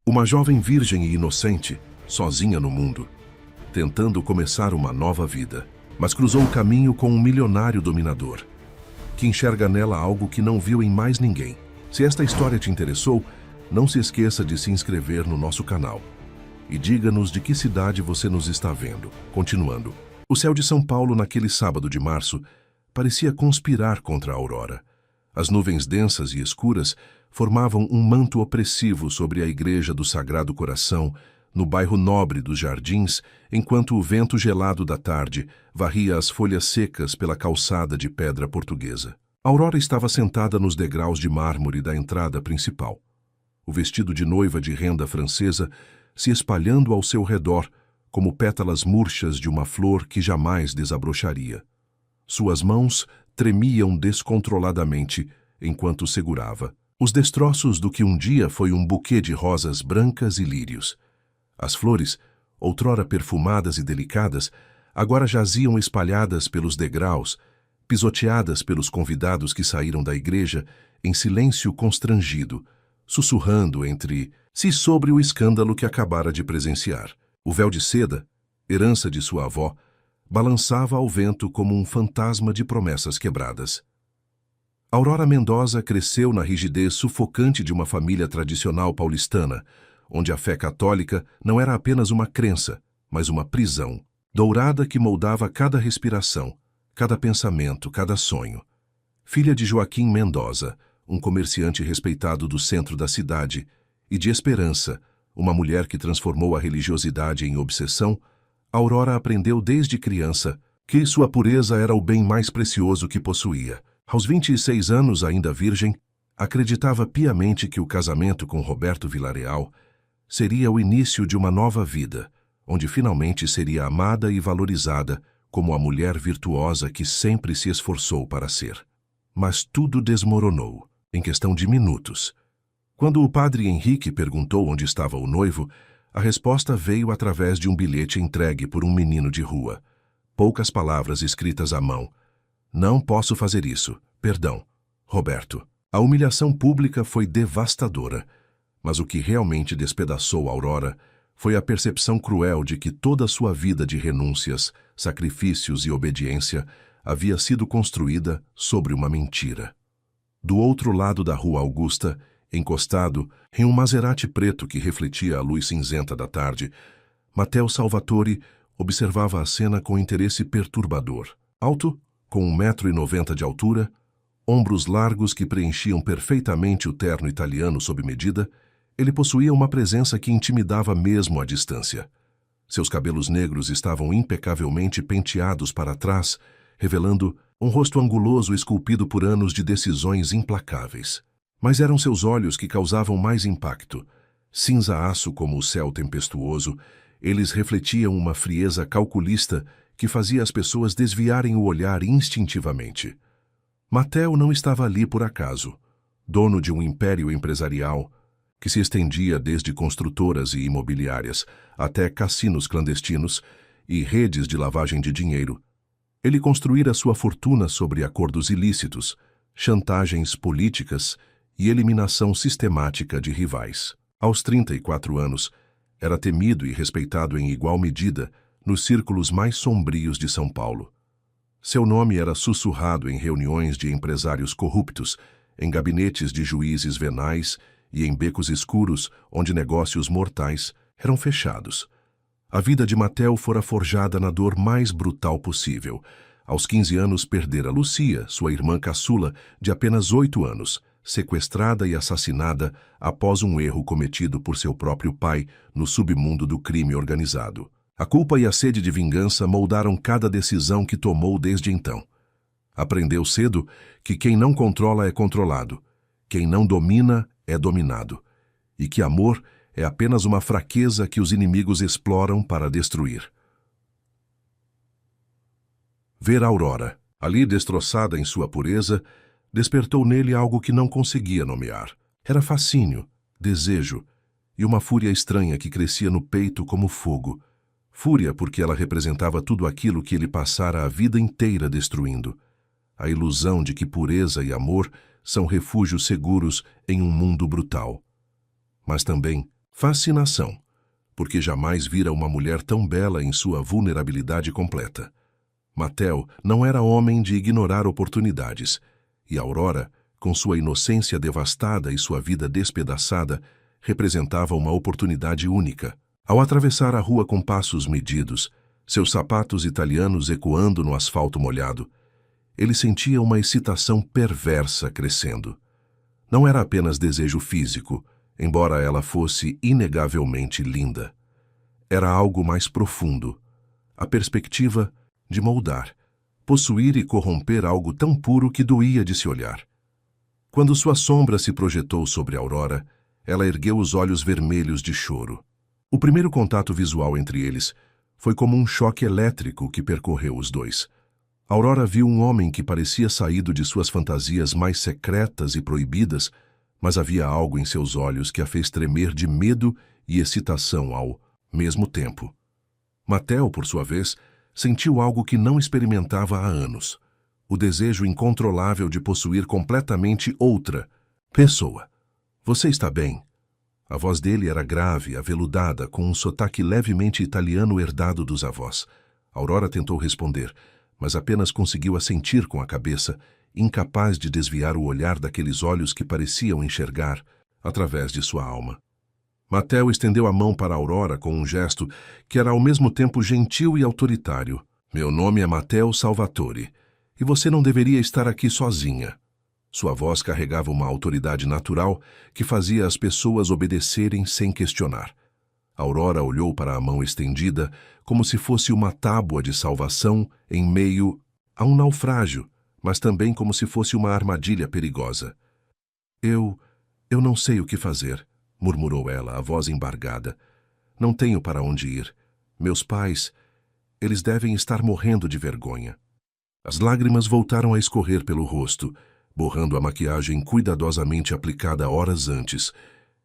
Uma jovem virgem e inocente, sozinha no mundo, tentando começar uma nova vida, mas cruzou o caminho com um milionário dominador, que enxerga nela algo que não viu em mais ninguém. Se esta história te interessou, não se esqueça de se inscrever no nosso canal. E diga-nos de que cidade você nos está vendo. Continuando. O céu de São Paulo naquele sábado de março parecia conspirar contra a aurora. As nuvens densas e escuras formavam um manto opressivo sobre a Igreja do Sagrado Coração, no bairro nobre dos Jardins, enquanto o vento gelado da tarde varria as folhas secas pela calçada de pedra portuguesa. Aurora estava sentada nos degraus de mármore da entrada principal. O vestido de noiva de renda francesa se espalhando ao seu redor, como pétalas murchas de uma flor que jamais desabrocharia. Suas mãos tremiam descontroladamente enquanto segurava os destroços do que um dia foi um buquê de rosas brancas e lírios. As flores, outrora perfumadas e delicadas, agora jaziam espalhadas pelos degraus, pisoteadas pelos convidados que saíram da igreja em silêncio constrangido, sussurrando entre si sobre o escândalo que acabara de presenciar. O véu de seda, herança de sua avó, balançava ao vento como um fantasma de promessas quebradas. Aurora Mendoza cresceu na rigidez sufocante de uma família tradicional paulistana, onde a fé católica não era apenas uma crença, mas uma prisão, dourada que moldava cada respiração, cada pensamento, cada sonho. Filha de Joaquim Mendoza, um comerciante respeitado do centro da cidade, e de Esperança, uma mulher que transformou a religiosidade em obsessão, Aurora aprendeu desde criança que sua pureza era o bem mais precioso que possuía. Aos 26 anos, ainda virgem, acreditava piamente que o casamento com Roberto Villarreal seria o início de uma nova vida, onde finalmente seria amada e valorizada como a mulher virtuosa que sempre se esforçou para ser. Mas tudo desmoronou, em questão de minutos. Quando o padre Henrique perguntou onde estava o noivo, a resposta veio através de um bilhete entregue por um menino de rua. Poucas palavras escritas à mão. Não posso fazer isso. Perdão, Roberto. A humilhação pública foi devastadora, mas o que realmente despedaçou Aurora foi a percepção cruel de que toda a sua vida de renúncias, sacrifícios e obediência havia sido construída sobre uma mentira. Do outro lado da Rua Augusta, encostado em um Maserati preto que refletia a luz cinzenta da tarde, Matteo Salvatore observava a cena com interesse perturbador. Alto, com 1,90 m de altura, ombros largos que preenchiam perfeitamente o terno italiano sob medida, ele possuía uma presença que intimidava mesmo à distância. Seus cabelos negros estavam impecavelmente penteados para trás, revelando um rosto anguloso esculpido por anos de decisões implacáveis. Mas eram seus olhos que causavam mais impacto. Cinza-aço como o céu tempestuoso, eles refletiam uma frieza calculista que fazia as pessoas desviarem o olhar instintivamente. Matteo não estava ali por acaso. Dono de um império empresarial que se estendia desde construtoras e imobiliárias até cassinos clandestinos e redes de lavagem de dinheiro, ele construíra sua fortuna sobre acordos ilícitos, chantagens políticas e eliminação sistemática de rivais. Aos 34 anos, era temido e respeitado em igual medida nos círculos mais sombrios de São Paulo. Seu nome era sussurrado em reuniões de empresários corruptos, em gabinetes de juízes venais e em becos escuros onde negócios mortais eram fechados. A vida de Matteo fora forjada na dor mais brutal possível. Aos 15 anos perdera Lucia, sua irmã caçula, de apenas 8 anos, sequestrada e assassinada após um erro cometido por seu próprio pai no submundo do crime organizado. A culpa e a sede de vingança moldaram cada decisão que tomou desde então. Aprendeu cedo que quem não controla é controlado, quem não domina é dominado, e que amor é apenas uma fraqueza que os inimigos exploram para destruir. Ver Aurora, ali destroçada em sua pureza, despertou nele algo que não conseguia nomear. Era fascínio, desejo e uma fúria estranha que crescia no peito como fogo. Fúria porque ela representava tudo aquilo que ele passara a vida inteira destruindo. A ilusão de que pureza e amor são refúgios seguros em um mundo brutal. Mas também Fascinação, porque jamais vira uma mulher tão bela em sua vulnerabilidade completa. Mattel não era homem de ignorar oportunidades, e Aurora, com sua inocência devastada e sua vida despedaçada, representava uma oportunidade única. Ao atravessar a rua com passos medidos, seus sapatos italianos ecoando no asfalto molhado, ele sentia uma excitação perversa crescendo. Não era apenas desejo físico, embora ela fosse inegavelmente linda. Era algo mais profundo, a perspectiva de moldar, possuir e corromper algo tão puro que doía de se olhar. Quando sua sombra se projetou sobre Aurora, ela ergueu os olhos vermelhos de choro. O primeiro contato visual entre eles foi como um choque elétrico que percorreu os dois. Aurora viu um homem que parecia saído de suas fantasias mais secretas e proibidas, mas havia algo em seus olhos que a fez tremer de medo e excitação ao mesmo tempo. Mattel, por sua vez, sentiu algo que não experimentava há anos: o desejo incontrolável de possuir completamente outra pessoa. Você está bem? A voz dele era grave, aveludada, com um sotaque levemente italiano herdado dos avós. Aurora tentou responder, mas apenas conseguiu assentir com a cabeça, incapaz de desviar o olhar daqueles olhos que pareciam enxergar através de sua alma. Mattel estendeu a mão para Aurora com um gesto que era ao mesmo tempo gentil e autoritário. Meu nome é Mattel Salvatore, e você não deveria estar aqui sozinha. Sua voz carregava uma autoridade natural que fazia as pessoas obedecerem sem questionar. Aurora olhou para a mão estendida como se fosse uma tábua de salvação em meio a um naufrágio, mas também como se fosse uma armadilha perigosa. Eu não sei o que fazer, murmurou ela, a voz embargada. Não tenho para onde ir. Meus pais, eles devem estar morrendo de vergonha. As lágrimas voltaram a escorrer pelo rosto, borrando a maquiagem cuidadosamente aplicada horas antes,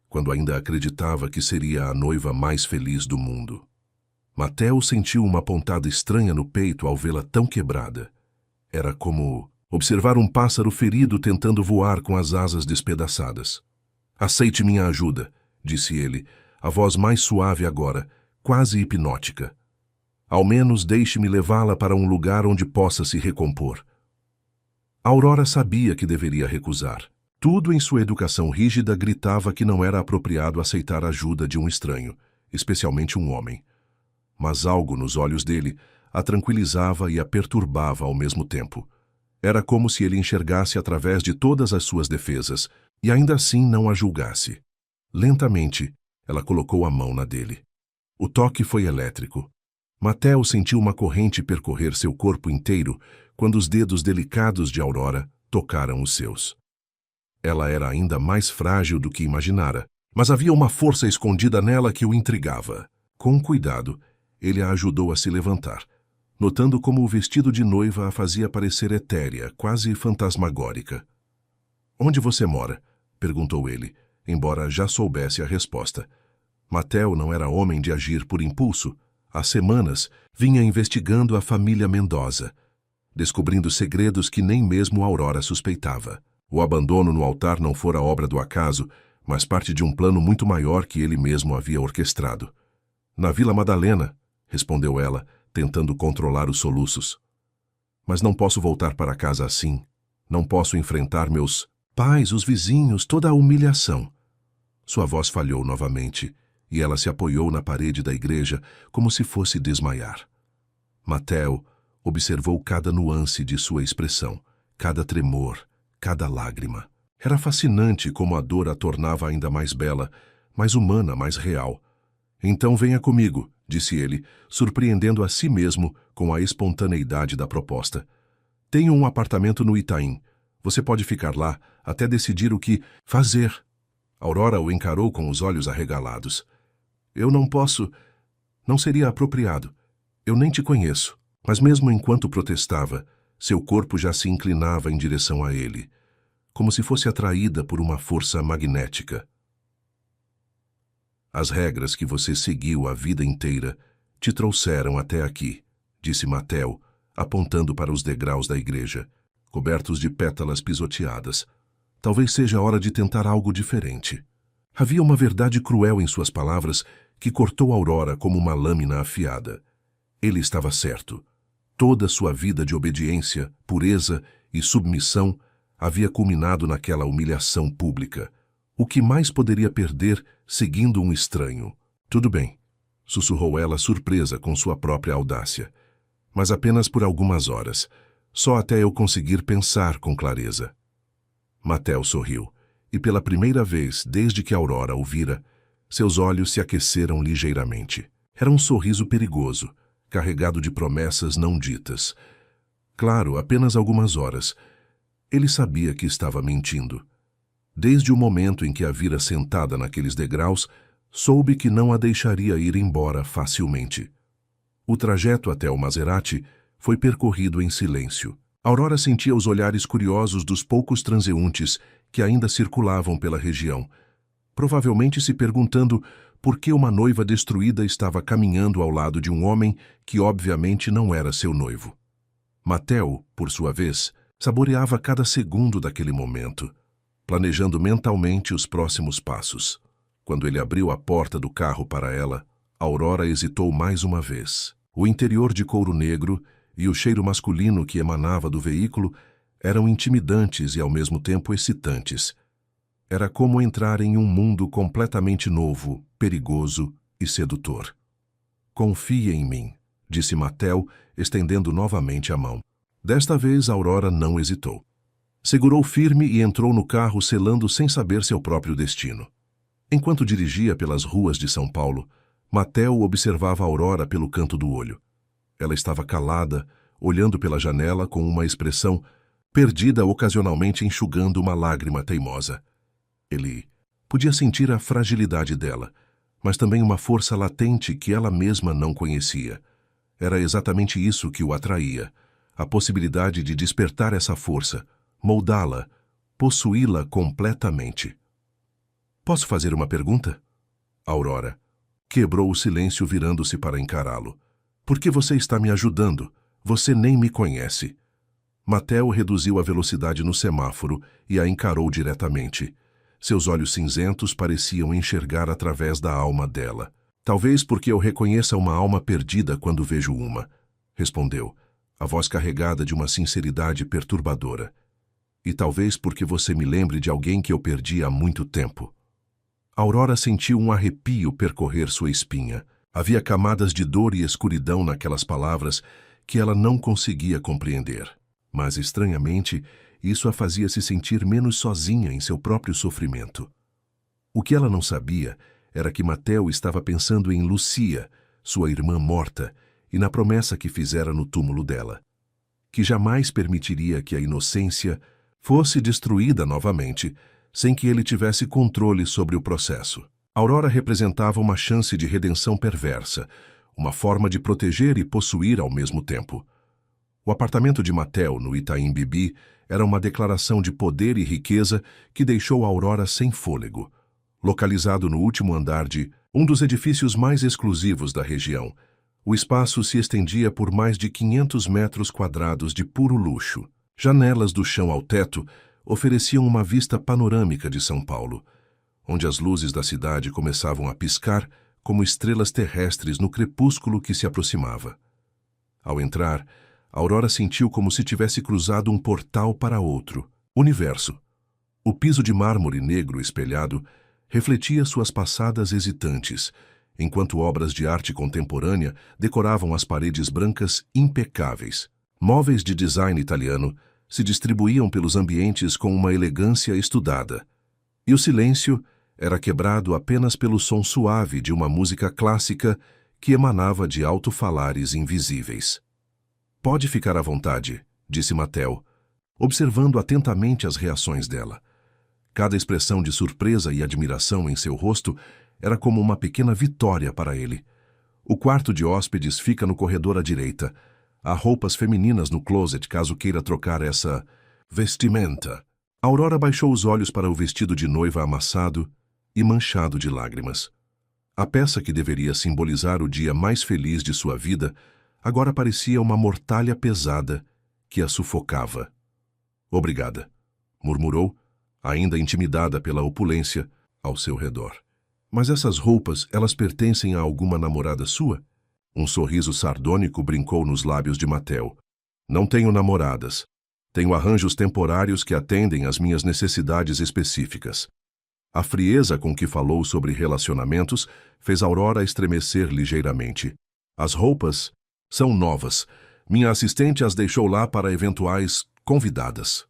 quando ainda acreditava que seria a noiva mais feliz do mundo. Mattel sentiu uma pontada estranha no peito ao vê-la tão quebrada. Era como observar um pássaro ferido tentando voar com as asas despedaçadas. Aceite minha ajuda, disse ele, a voz mais suave agora, quase hipnótica. Ao menos deixe-me levá-la para um lugar onde possa se recompor. Aurora sabia que deveria recusar. Tudo em sua educação rígida gritava que não era apropriado aceitar a ajuda de um estranho, especialmente um homem. Mas algo nos olhos dele a tranquilizava e a perturbava ao mesmo tempo. Era como se ele enxergasse através de todas as suas defesas e ainda assim não a julgasse. Lentamente, ela colocou a mão na dele. O toque foi elétrico. Mattel sentiu uma corrente percorrer seu corpo inteiro quando os dedos delicados de Aurora tocaram os seus. Ela era ainda mais frágil do que imaginara, mas havia uma força escondida nela que o intrigava. Com cuidado, ele a ajudou a se levantar, notando como o vestido de noiva a fazia parecer etérea, quase fantasmagórica. "Onde você mora?" perguntou ele, embora já soubesse a resposta. Mattel não era homem de agir por impulso. Há semanas, vinha investigando a família Mendoza, descobrindo segredos que nem mesmo Aurora suspeitava. O abandono no altar não fora obra do acaso, mas parte de um plano muito maior que ele mesmo havia orquestrado. "Na Vila Madalena", respondeu ela, tentando controlar os soluços. "Mas não posso voltar para casa assim. Não posso enfrentar meus pais, os vizinhos, toda a humilhação." Sua voz falhou novamente, e ela se apoiou na parede da igreja como se fosse desmaiar. Mattel observou cada nuance de sua expressão, cada tremor, cada lágrima. Era fascinante como a dor a tornava ainda mais bela, mais humana, mais real. "Então venha comigo", disse ele, surpreendendo a si mesmo com a espontaneidade da proposta. "Tenho um apartamento no Itaim. Você pode ficar lá até decidir o que fazer." Aurora o encarou com os olhos arregalados. "Eu não posso. Não seria apropriado. Eu nem te conheço." Mas mesmo enquanto protestava, seu corpo já se inclinava em direção a ele, como se fosse atraída por uma força magnética. "As regras que você seguiu a vida inteira te trouxeram até aqui", disse Mattel, apontando para os degraus da igreja, cobertos de pétalas pisoteadas. "Talvez seja a hora de tentar algo diferente." Havia uma verdade cruel em suas palavras que cortou Aurora como uma lâmina afiada. Ele estava certo. Toda sua vida de obediência, pureza e submissão havia culminado naquela humilhação pública. O que mais poderia perder seguindo um estranho? Tudo bem, sussurrou ela surpresa com sua própria audácia. Mas apenas por algumas horas, só até eu conseguir pensar com clareza. Mateo sorriu, e pela primeira vez desde que Aurora o vira, seus olhos se aqueceram ligeiramente. Era um sorriso perigoso, carregado de promessas não ditas. Claro, apenas algumas horas. Ele sabia que estava mentindo. Desde o momento em que a vira sentada naqueles degraus, soube que não a deixaria ir embora facilmente. O trajeto até o Maserati foi percorrido em silêncio. Aurora sentia os olhares curiosos dos poucos transeuntes que ainda circulavam pela região, provavelmente se perguntando por que uma noiva destruída estava caminhando ao lado de um homem que obviamente não era seu noivo. Mateo, por sua vez, saboreava cada segundo daquele momento, planejando mentalmente os próximos passos. Quando ele abriu a porta do carro para ela, Aurora hesitou mais uma vez. O interior de couro negro e o cheiro masculino que emanava do veículo eram intimidantes e ao mesmo tempo excitantes. Era como entrar em um mundo completamente novo, perigoso e sedutor. Confie em mim, disse Mateo, estendendo novamente a mão. Desta vez, Aurora não hesitou. Segurou firme e entrou no carro selando sem saber seu próprio destino. Enquanto dirigia pelas ruas de São Paulo, Mateo observava Aurora pelo canto do olho. Ela estava calada, olhando pela janela com uma expressão perdida, ocasionalmente enxugando uma lágrima teimosa. Ele podia sentir a fragilidade dela, mas também uma força latente que ela mesma não conhecia. Era exatamente isso que o atraía, a possibilidade de despertar essa força, moldá-la, possuí-la completamente. Posso fazer uma pergunta? Aurora quebrou o silêncio virando-se para encará-lo. Por que você está me ajudando? Você nem me conhece. Mateo reduziu a velocidade no semáforo e a encarou diretamente. Seus olhos cinzentos pareciam enxergar através da alma dela. Talvez porque eu reconheça uma alma perdida quando vejo uma, respondeu, a voz carregada de uma sinceridade perturbadora. E talvez porque você me lembre de alguém que eu perdi há muito tempo. Aurora sentiu um arrepio percorrer sua espinha. Havia camadas de dor e escuridão naquelas palavras que ela não conseguia compreender. Mas, estranhamente, isso a fazia se sentir menos sozinha em seu próprio sofrimento. O que ela não sabia era que Mateo estava pensando em Lucia, sua irmã morta, e na promessa que fizera no túmulo dela, que jamais permitiria que a inocência fosse destruída novamente, sem que ele tivesse controle sobre o processo. Aurora representava uma chance de redenção perversa, uma forma de proteger e possuir ao mesmo tempo. O apartamento de Mateo, no Itaim Bibi, era uma declaração de poder e riqueza que deixou Aurora sem fôlego. Localizado no último andar de um dos edifícios mais exclusivos da região, o espaço se estendia por mais de 500 metros quadrados de puro luxo. Janelas do chão ao teto ofereciam uma vista panorâmica de São Paulo, onde as luzes da cidade começavam a piscar como estrelas terrestres no crepúsculo que se aproximava. Ao entrar, Aurora sentiu como se tivesse cruzado um portal para outro universo. O piso de mármore negro espelhado refletia suas passadas hesitantes, enquanto obras de arte contemporânea decoravam as paredes brancas impecáveis. Móveis de design italiano se distribuíam pelos ambientes com uma elegância estudada, e o silêncio era quebrado apenas pelo som suave de uma música clássica que emanava de alto-falares invisíveis. Pode ficar à vontade, disse Mateo, observando atentamente as reações dela. Cada expressão de surpresa e admiração em seu rosto era como uma pequena vitória para ele. O quarto de hóspedes fica no corredor à direita. Há roupas femininas no closet caso queira trocar essa vestimenta. Aurora baixou os olhos para o vestido de noiva amassado e manchado de lágrimas. A peça que deveria simbolizar o dia mais feliz de sua vida agora parecia uma mortalha pesada que a sufocava. Obrigada, murmurou, ainda intimidada pela opulência, ao seu redor. Mas essas roupas, elas pertencem a alguma namorada sua? Um sorriso sardônico brincou nos lábios de Mateo. Não tenho namoradas. Tenho arranjos temporários que atendem às minhas necessidades específicas. A frieza com que falou sobre relacionamentos fez Aurora estremecer ligeiramente. As roupas são novas. Minha assistente as deixou lá para eventuais convidadas.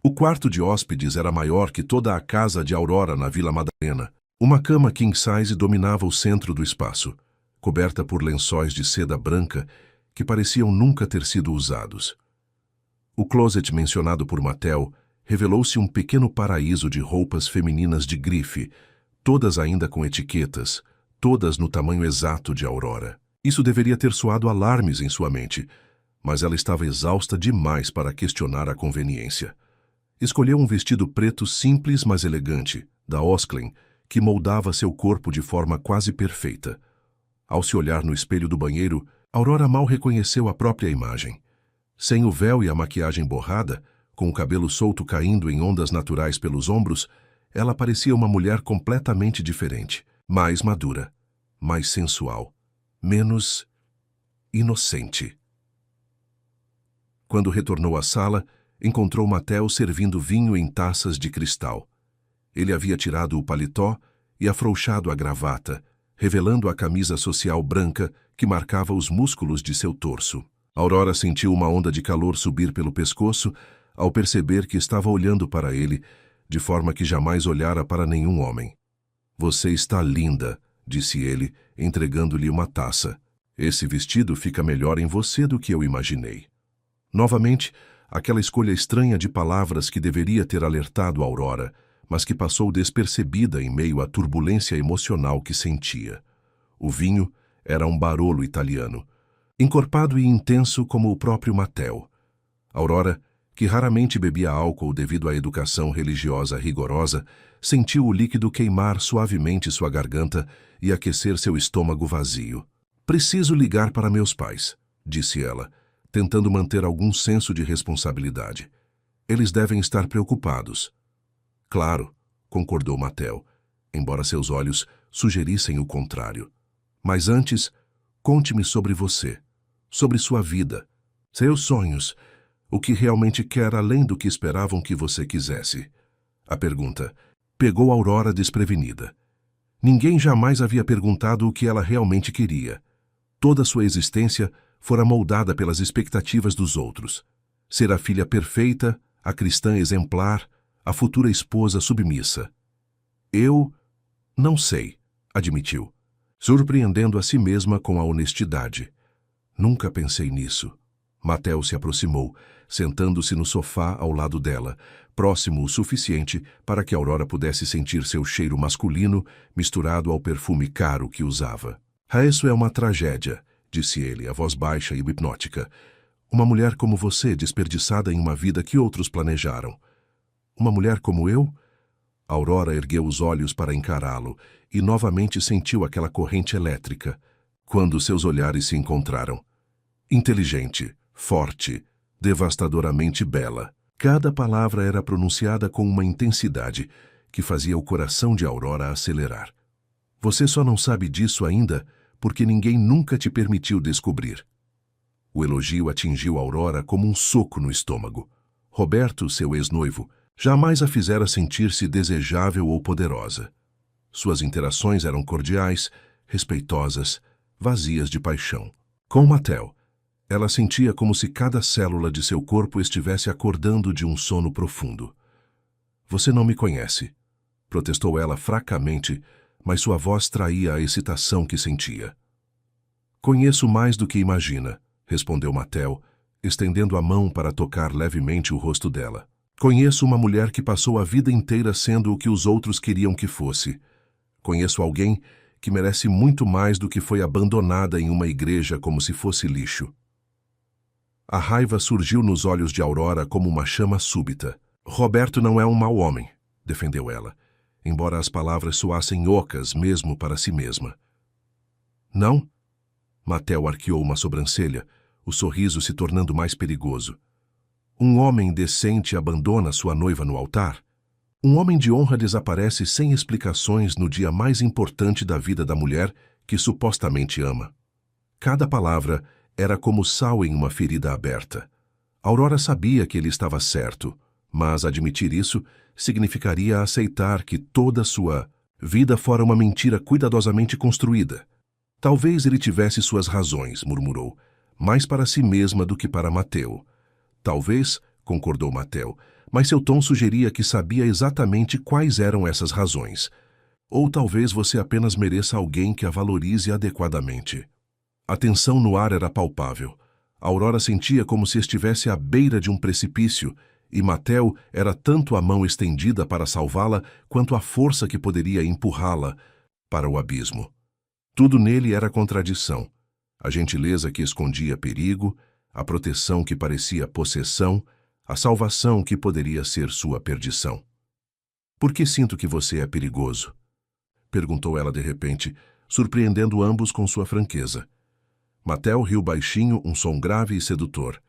O quarto de hóspedes era maior que toda a casa de Aurora na Vila Madalena. Uma cama king size dominava o centro do espaço, coberta por lençóis de seda branca que pareciam nunca ter sido usados. O closet mencionado por Mateo revelou-se um pequeno paraíso de roupas femininas de grife, todas ainda com etiquetas, todas no tamanho exato de Aurora. Isso deveria ter soado alarmes em sua mente, mas ela estava exausta demais para questionar a conveniência. Escolheu um vestido preto simples, mas elegante, da Osklen, que moldava seu corpo de forma quase perfeita. Ao se olhar no espelho do banheiro, Aurora mal reconheceu a própria imagem. Sem o véu e a maquiagem borrada, com o cabelo solto caindo em ondas naturais pelos ombros, ela parecia uma mulher completamente diferente, mais madura, mais sensual, menos inocente. Quando retornou à sala, encontrou Mateo servindo vinho em taças de cristal. Ele havia tirado o paletó e afrouxado a gravata, revelando a camisa social branca que marcava os músculos de seu torso. Aurora sentiu uma onda de calor subir pelo pescoço ao perceber que estava olhando para ele, de forma que jamais olhara para nenhum homem. "Você está linda", disse ele, entregando-lhe uma taça. "Esse vestido fica melhor em você do que eu imaginei." Novamente, aquela escolha estranha de palavras que deveria ter alertado Aurora, mas que passou despercebida em meio à turbulência emocional que sentia. O vinho era um Barolo italiano, encorpado e intenso como o próprio Mateo. Aurora, que raramente bebia álcool devido à educação religiosa rigorosa, sentiu o líquido queimar suavemente sua garganta e aquecer seu estômago vazio. "Preciso ligar para meus pais", disse ela, tentando manter algum senso de responsabilidade. "Eles devem estar preocupados." "Claro", concordou Mateo, embora seus olhos sugerissem o contrário. "Mas antes, conte-me sobre você, sobre sua vida, seus sonhos, o que realmente quer além do que esperavam que você quisesse." A pergunta pegou Aurora desprevenida. Ninguém jamais havia perguntado o que ela realmente queria. Toda sua existência fora moldada pelas expectativas dos outros. Ser a filha perfeita, a cristã exemplar, a futura esposa submissa. "Eu não sei", admitiu, surpreendendo a si mesma com a honestidade. "Nunca pensei nisso." Mateo se aproximou, sentando-se no sofá ao lado dela, próximo o suficiente para que Aurora pudesse sentir seu cheiro masculino misturado ao perfume caro que usava. "Isso é uma tragédia", disse ele, a voz baixa e hipnótica. "Uma mulher como você desperdiçada em uma vida que outros planejaram." "Uma mulher como eu?" Aurora ergueu os olhos para encará-lo e novamente sentiu aquela corrente elétrica, quando seus olhares se encontraram. Inteligente, forte, devastadoramente bela. Cada palavra era pronunciada com uma intensidade que fazia o coração de Aurora acelerar. "Você só não sabe disso ainda porque ninguém nunca te permitiu descobrir." O elogio atingiu Aurora como um soco no estômago. Roberto, seu ex-noivo, jamais a fizera sentir-se desejável ou poderosa. Suas interações eram cordiais, respeitosas, vazias de paixão. Com Mateo, ela sentia como se cada célula de seu corpo estivesse acordando de um sono profundo. "Você não me conhece", protestou ela fracamente, mas sua voz traía a excitação que sentia. "Conheço mais do que imagina", respondeu Mateo, estendendo a mão para tocar levemente o rosto dela. "Conheço uma mulher que passou a vida inteira sendo o que os outros queriam que fosse. Conheço alguém que merece muito mais do que foi abandonada em uma igreja como se fosse lixo." A raiva surgiu nos olhos de Aurora como uma chama súbita. "Roberto não é um mau homem", defendeu ela, embora as palavras soassem ocas mesmo para si mesma. "Não?" Mateo arqueou uma sobrancelha, o sorriso se tornando mais perigoso. "Um homem decente abandona sua noiva no altar?" Um homem de honra desaparece sem explicações no dia mais importante da vida da mulher que supostamente ama. Cada palavra era como sal em uma ferida aberta. Aurora sabia que ele estava certo, mas admitir isso significaria aceitar que toda sua vida fora uma mentira cuidadosamente construída. Talvez ele tivesse suas razões, murmurou, mais para si mesma do que para Mateo. Talvez, concordou Mateo, mas seu tom sugeria que sabia exatamente quais eram essas razões. Ou talvez você apenas mereça alguém que a valorize adequadamente. A tensão no ar era palpável. Aurora sentia como se estivesse à beira de um precipício, e Mateo era tanto a mão estendida para salvá-la quanto a força que poderia empurrá-la para o abismo. Tudo nele era contradição. A gentileza que escondia perigo, a proteção que parecia possessão, a salvação que poderia ser sua perdição. «Por que sinto que você é perigoso?» perguntou ela de repente, surpreendendo ambos com sua franqueza. Mateo riu baixinho, um som grave e sedutor.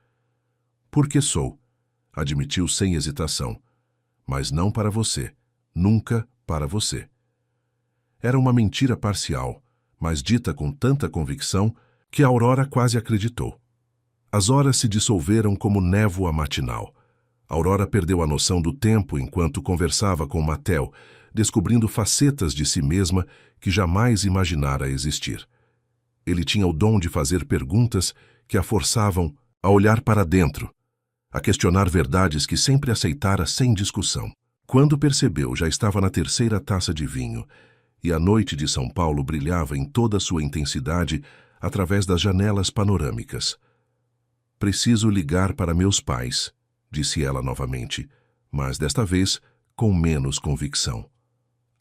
«Porque sou», admitiu sem hesitação. «Mas não para você. Nunca para você». Era uma mentira parcial, mas dita com tanta convicção que Aurora quase acreditou. As horas se dissolveram como névoa matinal. Aurora perdeu a noção do tempo enquanto conversava com Mateo, descobrindo facetas de si mesma que jamais imaginara existir. Ele tinha o dom de fazer perguntas que a forçavam a olhar para dentro, a questionar verdades que sempre aceitara sem discussão. Quando percebeu, já estava na terceira taça de vinho, e a noite de São Paulo brilhava em toda a sua intensidade através das janelas panorâmicas. «Preciso ligar para meus pais», disse ela novamente, mas desta vez com menos convicção.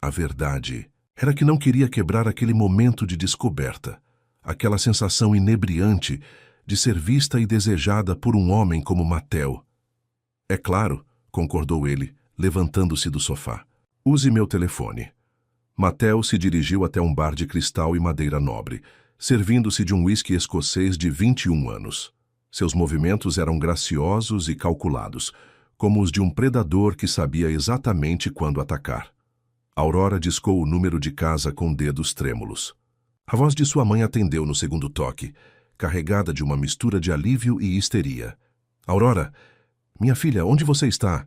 A verdade era que não queria quebrar aquele momento de descoberta, aquela sensação inebriante de ser vista e desejada por um homem como Mateo. «É claro», concordou ele, levantando-se do sofá. «Use meu telefone». Mateo se dirigiu até um bar de cristal e madeira nobre, servindo-se de um uísque escocês de 21 anos. Seus movimentos eram graciosos e calculados, como os de um predador que sabia exatamente quando atacar. Aurora discou o número de casa com dedos trêmulos. A voz de sua mãe atendeu no segundo toque, carregada de uma mistura de alívio e histeria. «Aurora, minha filha, onde você está?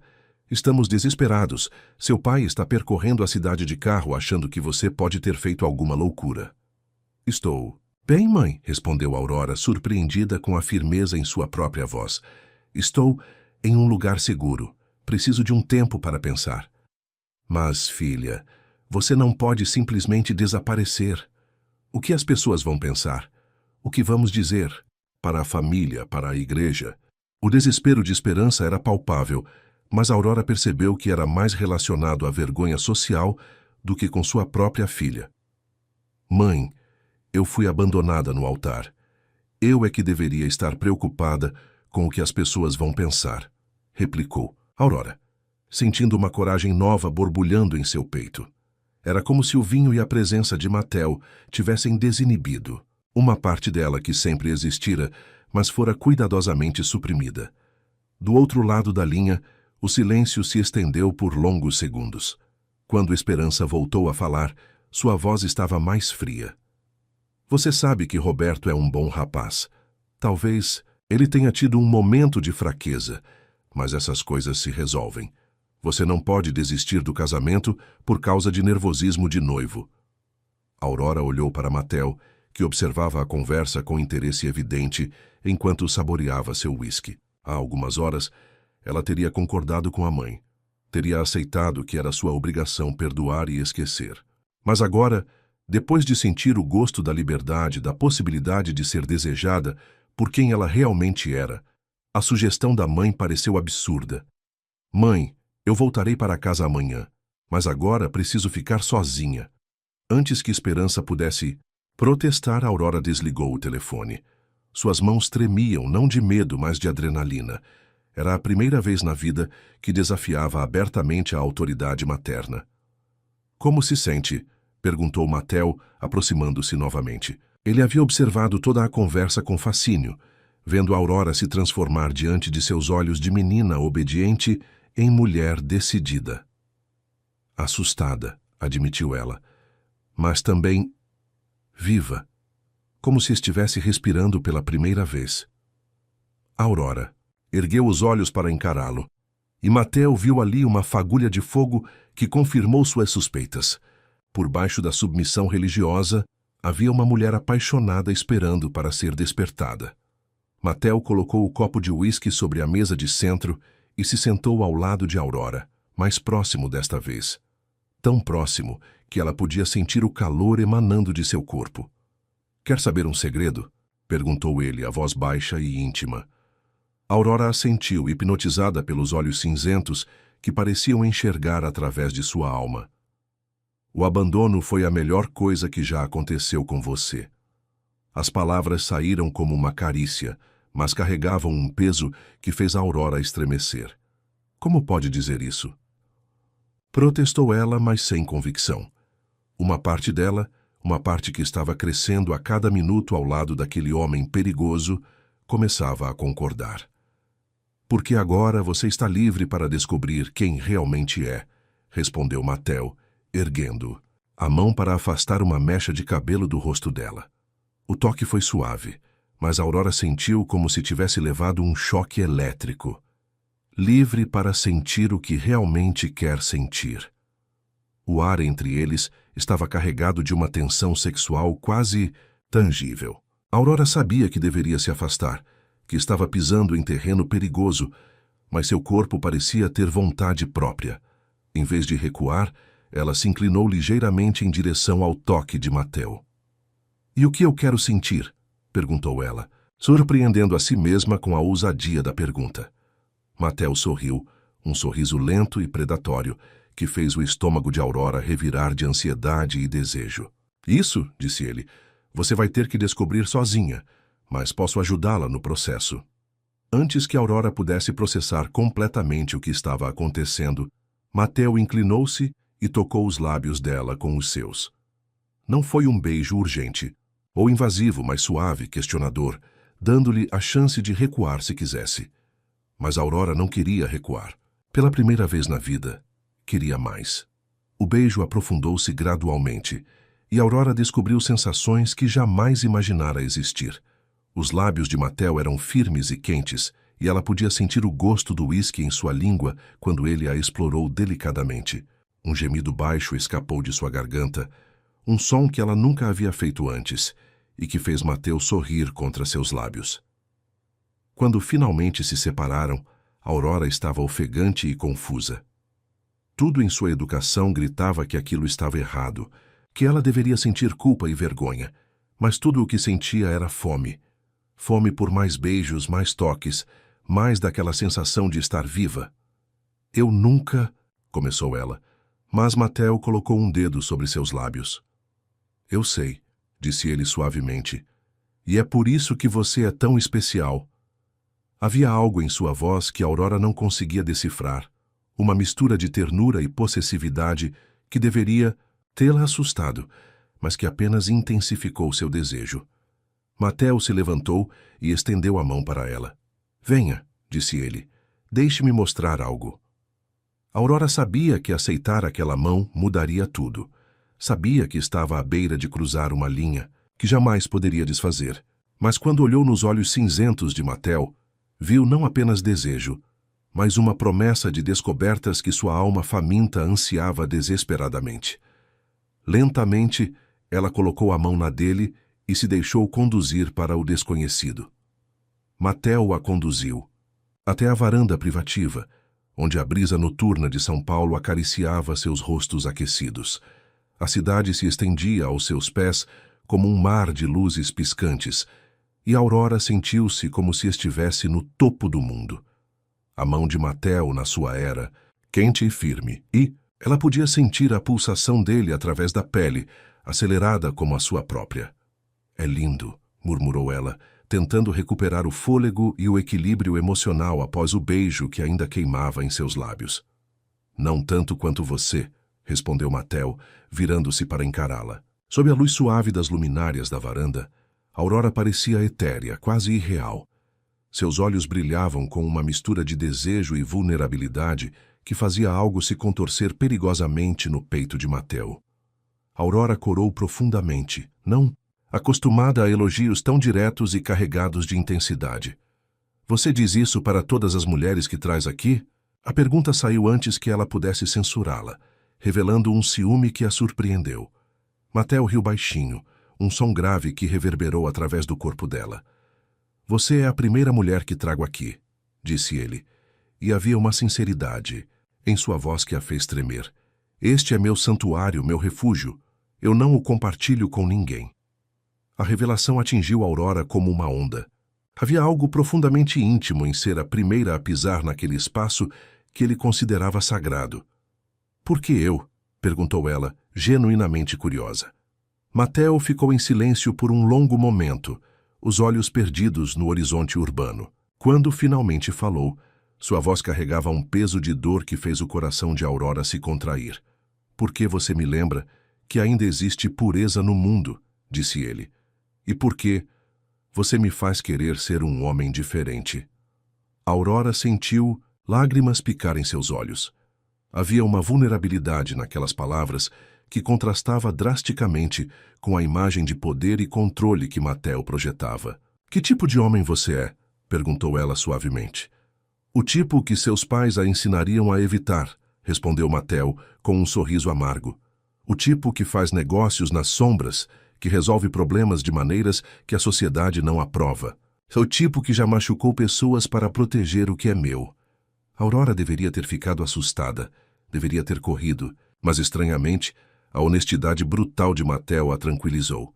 Estamos desesperados. Seu pai está percorrendo a cidade de carro achando que você pode ter feito alguma loucura». «Estou bem, mãe», respondeu Aurora, surpreendida com a firmeza em sua própria voz. «Estou em um lugar seguro. Preciso de um tempo para pensar». «Mas, filha, você não pode simplesmente desaparecer. O que as pessoas vão pensar? O que vamos dizer? Para a família, para a igreja?» O desespero de Esperança era palpável, mas Aurora percebeu que era mais relacionado à vergonha social do que com sua própria filha. «Mãe, eu fui abandonada no altar. Eu é que deveria estar preocupada com o que as pessoas vão pensar», replicou Aurora, sentindo uma coragem nova borbulhando em seu peito. Era como se o vinho e a presença de Mateo tivessem desinibido uma parte dela que sempre existira, mas fora cuidadosamente suprimida. Do outro lado da linha, o silêncio se estendeu por longos segundos. Quando Esperança voltou a falar, sua voz estava mais fria. «Você sabe que Roberto é um bom rapaz. Talvez ele tenha tido um momento de fraqueza, mas essas coisas se resolvem. Você não pode desistir do casamento por causa de nervosismo de noivo». Aurora olhou para Mateo, que observava a conversa com interesse evidente enquanto saboreava seu uísque. Há algumas horas, ela teria concordado com a mãe. Teria aceitado que era sua obrigação perdoar e esquecer. Mas agora, depois de sentir o gosto da liberdade, da possibilidade de ser desejada por quem ela realmente era, a sugestão da mãe pareceu absurda. «Mãe, eu voltarei para casa amanhã, mas agora preciso ficar sozinha». Antes que Esperança pudesse protestar, Aurora desligou o telefone. Suas mãos tremiam, não de medo, mas de adrenalina. Era a primeira vez na vida que desafiava abertamente a autoridade materna. «Como se sente?» perguntou Mateo, aproximando-se novamente. Ele havia observado toda a conversa com fascínio, vendo Aurora se transformar diante de seus olhos de menina obediente em mulher decidida. Assustada, admitiu ela, mas também viva, como se estivesse respirando pela primeira vez. Aurora ergueu os olhos para encará-lo, e Mateo viu ali uma fagulha de fogo que confirmou suas suspeitas. Por baixo da submissão religiosa, havia uma mulher apaixonada esperando para ser despertada. Mateo colocou o copo de uísque sobre a mesa de centro e se sentou ao lado de Aurora, mais próximo desta vez. Tão próximo que ela podia sentir o calor emanando de seu corpo. "Quer saber um segredo?" perguntou ele, a voz baixa e íntima. Aurora assentiu, hipnotizada pelos olhos cinzentos que pareciam enxergar através de sua alma. "O abandono foi a melhor coisa que já aconteceu com você." As palavras saíram como uma carícia, mas carregavam um peso que fez a Aurora estremecer. "Como pode dizer isso?" Protestou ela, mas sem convicção. Uma parte dela, uma parte que estava crescendo a cada minuto ao lado daquele homem perigoso, começava a concordar. "Porque agora você está livre para descobrir quem realmente é", respondeu Mateo, erguendo a mão para afastar uma mecha de cabelo do rosto dela. O toque foi suave, mas Aurora sentiu como se tivesse levado um choque elétrico. Livre para sentir o que realmente quer sentir. O ar entre eles estava carregado de uma tensão sexual quase tangível. Aurora sabia que deveria se afastar, que estava pisando em terreno perigoso, mas seu corpo parecia ter vontade própria. Em vez de recuar, ela se inclinou ligeiramente em direção ao toque de Mateo. "E o que eu quero sentir?" perguntou ela, surpreendendo a si mesma com a ousadia da pergunta. Mateo sorriu, um sorriso lento e predatório, que fez o estômago de Aurora revirar de ansiedade e desejo. "Isso", disse ele, "você vai ter que descobrir sozinha, mas posso ajudá-la no processo." Antes que Aurora pudesse processar completamente o que estava acontecendo, Mateo inclinou-se e tocou os lábios dela com os seus. Não foi um beijo urgente, ou invasivo, mas suave, questionador, dando-lhe a chance de recuar se quisesse. Mas Aurora não queria recuar. Pela primeira vez na vida, queria mais. O beijo aprofundou-se gradualmente, e Aurora descobriu sensações que jamais imaginara existir. Os lábios de Mateo eram firmes e quentes, e ela podia sentir o gosto do uísque em sua língua quando ele a explorou delicadamente. Um gemido baixo escapou de sua garganta, um som que ela nunca havia feito antes, e que fez Mateo sorrir contra seus lábios. Quando finalmente se separaram, Aurora estava ofegante e confusa. Tudo em sua educação gritava que aquilo estava errado, que ela deveria sentir culpa e vergonha, mas tudo o que sentia era fome. Fome por mais beijos, mais toques, mais daquela sensação de estar viva. "Eu nunca..." começou ela, mas Mateo colocou um dedo sobre seus lábios. "Eu sei", disse ele suavemente, "e é por isso que você é tão especial." Havia algo em sua voz que Aurora não conseguia decifrar, uma mistura de ternura e possessividade que deveria tê-la assustado, mas que apenas intensificou seu desejo. Mateo se levantou e estendeu a mão para ela. "Venha", disse ele, "deixe-me mostrar algo." Aurora sabia que aceitar aquela mão mudaria tudo. Sabia que estava à beira de cruzar uma linha que jamais poderia desfazer. Mas quando olhou nos olhos cinzentos de Mateo, viu não apenas desejo, mas uma promessa de descobertas que sua alma faminta ansiava desesperadamente. Lentamente, ela colocou a mão na dele e se deixou conduzir para o desconhecido. Mateo a conduziu até a varanda privativa, onde a brisa noturna de São Paulo acariciava seus rostos aquecidos. A cidade se estendia aos seus pés como um mar de luzes piscantes, e Aurora sentiu-se como se estivesse no topo do mundo. A mão de Mateo na sua era, quente e firme, e ela podia sentir a pulsação dele através da pele, acelerada como a sua própria. "É lindo", murmurou ela, tentando recuperar o fôlego e o equilíbrio emocional após o beijo que ainda queimava em seus lábios. "Não tanto quanto você", respondeu Mateo, virando-se para encará-la. Sob a luz suave das luminárias da varanda, Aurora parecia etérea, quase irreal. Seus olhos brilhavam com uma mistura de desejo e vulnerabilidade que fazia algo se contorcer perigosamente no peito de Mateo. Aurora corou profundamente, não, acostumada a elogios tão diretos e carregados de intensidade. Você diz isso para todas as mulheres que traz aqui? A pergunta saiu antes que ela pudesse censurá-la, revelando um ciúme que a surpreendeu. Mateo riu baixinho, um som grave que reverberou através do corpo dela. Você é a primeira mulher que trago aqui, disse ele, e havia uma sinceridade em sua voz que a fez tremer. Este é meu santuário, meu refúgio. Eu não o compartilho com ninguém. A revelação atingiu Aurora como uma onda. Havia algo profundamente íntimo em ser a primeira a pisar naquele espaço que ele considerava sagrado. Por que eu? Perguntou ela, genuinamente curiosa. Mateo ficou em silêncio por um longo momento, os olhos perdidos no horizonte urbano. Quando finalmente falou, sua voz carregava um peso de dor que fez o coração de Aurora se contrair. Por que você me lembra que ainda existe pureza no mundo? Disse ele. E por que você me faz querer ser um homem diferente? Aurora sentiu lágrimas picar em seus olhos. Havia uma vulnerabilidade naquelas palavras que contrastava drasticamente com a imagem de poder e controle que Mateo projetava. Que tipo de homem você é? Perguntou ela suavemente. O tipo que seus pais a ensinariam a evitar, respondeu Mateo com um sorriso amargo. O tipo que faz negócios nas sombras, que resolve problemas de maneiras que a sociedade não aprova. O tipo que já machucou pessoas para proteger o que é meu. Aurora deveria ter ficado assustada, deveria ter corrido, mas estranhamente, a honestidade brutal de Mateo a tranquilizou.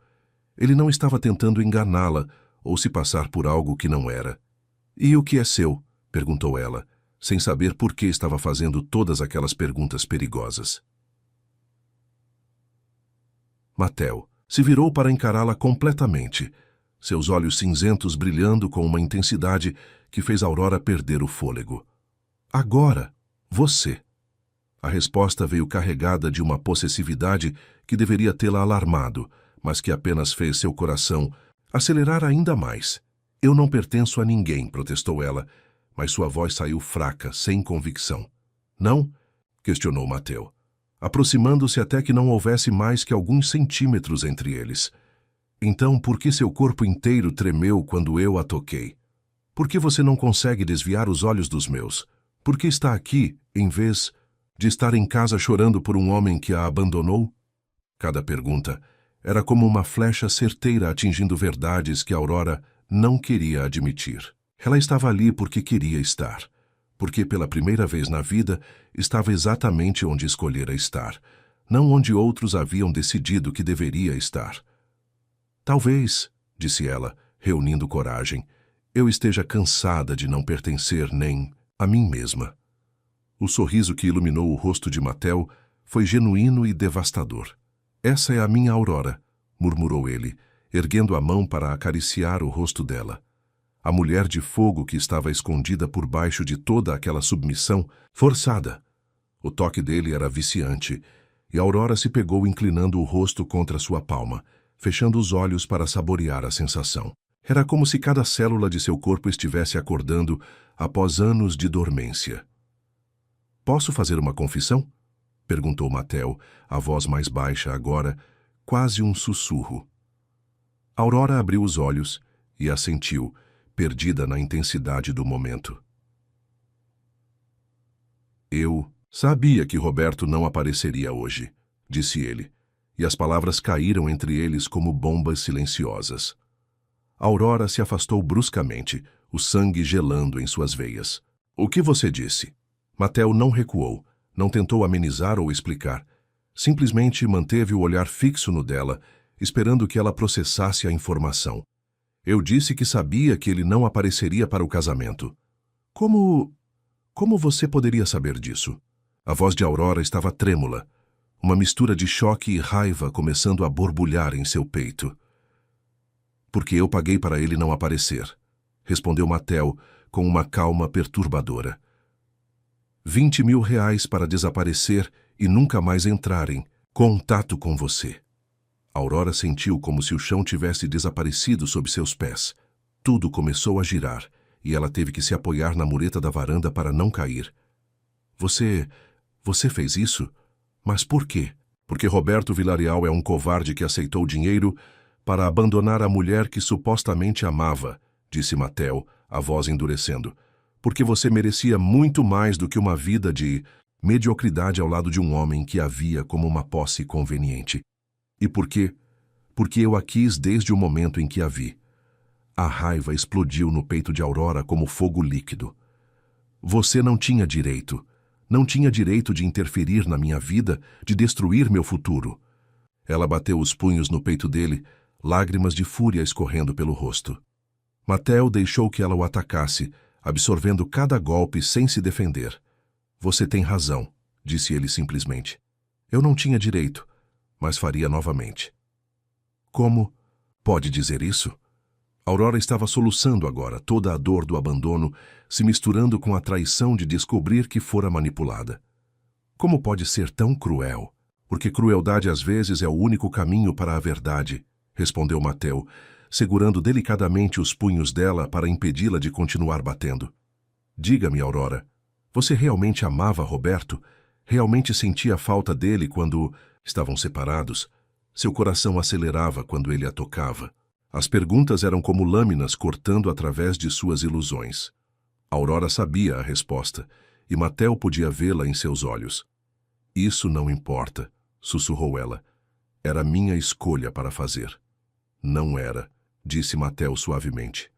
Ele não estava tentando enganá-la ou se passar por algo que não era. E o que é seu? Perguntou ela, sem saber por que estava fazendo todas aquelas perguntas perigosas. Mateo se virou para encará-la completamente, seus olhos cinzentos brilhando com uma intensidade que fez Aurora perder o fôlego. Agora, você. A resposta veio carregada de uma possessividade que deveria tê-la alarmado, mas que apenas fez seu coração acelerar ainda mais. Eu não pertenço a ninguém, protestou ela, mas sua voz saiu fraca, sem convicção. Não? Questionou Mateo, aproximando-se até que não houvesse mais que alguns centímetros entre eles. Então, por que seu corpo inteiro tremeu quando eu a toquei? Por que você não consegue desviar os olhos dos meus? Por que está aqui, em vez de estar em casa chorando por um homem que a abandonou? Cada pergunta era como uma flecha certeira atingindo verdades que Aurora não queria admitir. Ela estava ali porque queria estar, porque pela primeira vez na vida estava exatamente onde escolhera estar, não onde outros haviam decidido que deveria estar. Talvez, disse ela, reunindo coragem, eu esteja cansada de não pertencer nem a mim mesma. O sorriso que iluminou o rosto de Mateo foi genuíno e devastador. Essa é a minha Aurora, murmurou ele, erguendo a mão para acariciar o rosto dela. A mulher de fogo que estava escondida por baixo de toda aquela submissão forçada. O toque dele era viciante, e Aurora se pegou inclinando o rosto contra sua palma, fechando os olhos para saborear a sensação. Era como se cada célula de seu corpo estivesse acordando após anos de dormência. Posso fazer uma confissão? Perguntou Mateo, a voz mais baixa agora, quase um sussurro. Aurora abriu os olhos e assentiu, perdida na intensidade do momento. Eu sabia que Roberto não apareceria hoje, disse ele, e as palavras caíram entre eles como bombas silenciosas. Aurora se afastou bruscamente, o sangue gelando em suas veias. O que você disse? Mateo não recuou, não tentou amenizar ou explicar. Simplesmente manteve o olhar fixo no dela, esperando que ela processasse a informação. Eu disse que sabia que ele não apareceria para o casamento. Como você poderia saber disso? A voz de Aurora estava trêmula, uma mistura de choque e raiva começando a borbulhar em seu peito. Porque eu paguei para ele não aparecer, respondeu Mateo com uma calma perturbadora. 20.000 reais para desaparecer e nunca mais entrar em contato com você. Aurora sentiu como se o chão tivesse desaparecido sob seus pés. Tudo começou a girar, e ela teve que se apoiar na mureta da varanda para não cair. Você fez isso? Mas por quê? Porque Roberto Villarreal é um covarde que aceitou dinheiro para abandonar a mulher que supostamente amava, disse Mateo, a voz endurecendo. Porque você merecia muito mais do que uma vida de mediocridade ao lado de um homem que a via como uma posse conveniente. E por quê? Porque eu a quis desde o momento em que a vi. A raiva explodiu no peito de Aurora como fogo líquido. Você não tinha direito. Não tinha direito de interferir na minha vida, de destruir meu futuro. Ela bateu os punhos no peito dele, lágrimas de fúria escorrendo pelo rosto. Mateo deixou que ela o atacasse, absorvendo cada golpe sem se defender. Você tem razão, disse ele simplesmente. Eu não tinha direito, mas faria novamente. Como pode dizer isso? Aurora estava soluçando agora, toda a dor do abandono, se misturando com a traição de descobrir que fora manipulada. Como pode ser tão cruel? Porque crueldade às vezes é o único caminho para a verdade, respondeu Mateo, segurando delicadamente os punhos dela para impedi-la de continuar batendo. Diga-me, Aurora, você realmente amava Roberto? Realmente sentia falta dele quando estavam separados? Seu coração acelerava quando ele a tocava. As perguntas eram como lâminas cortando através de suas ilusões. Aurora sabia a resposta, e Mateo podia vê-la em seus olhos. Isso não importa, sussurrou ela. Era minha escolha para fazer. Não era, disse Mateo suavemente.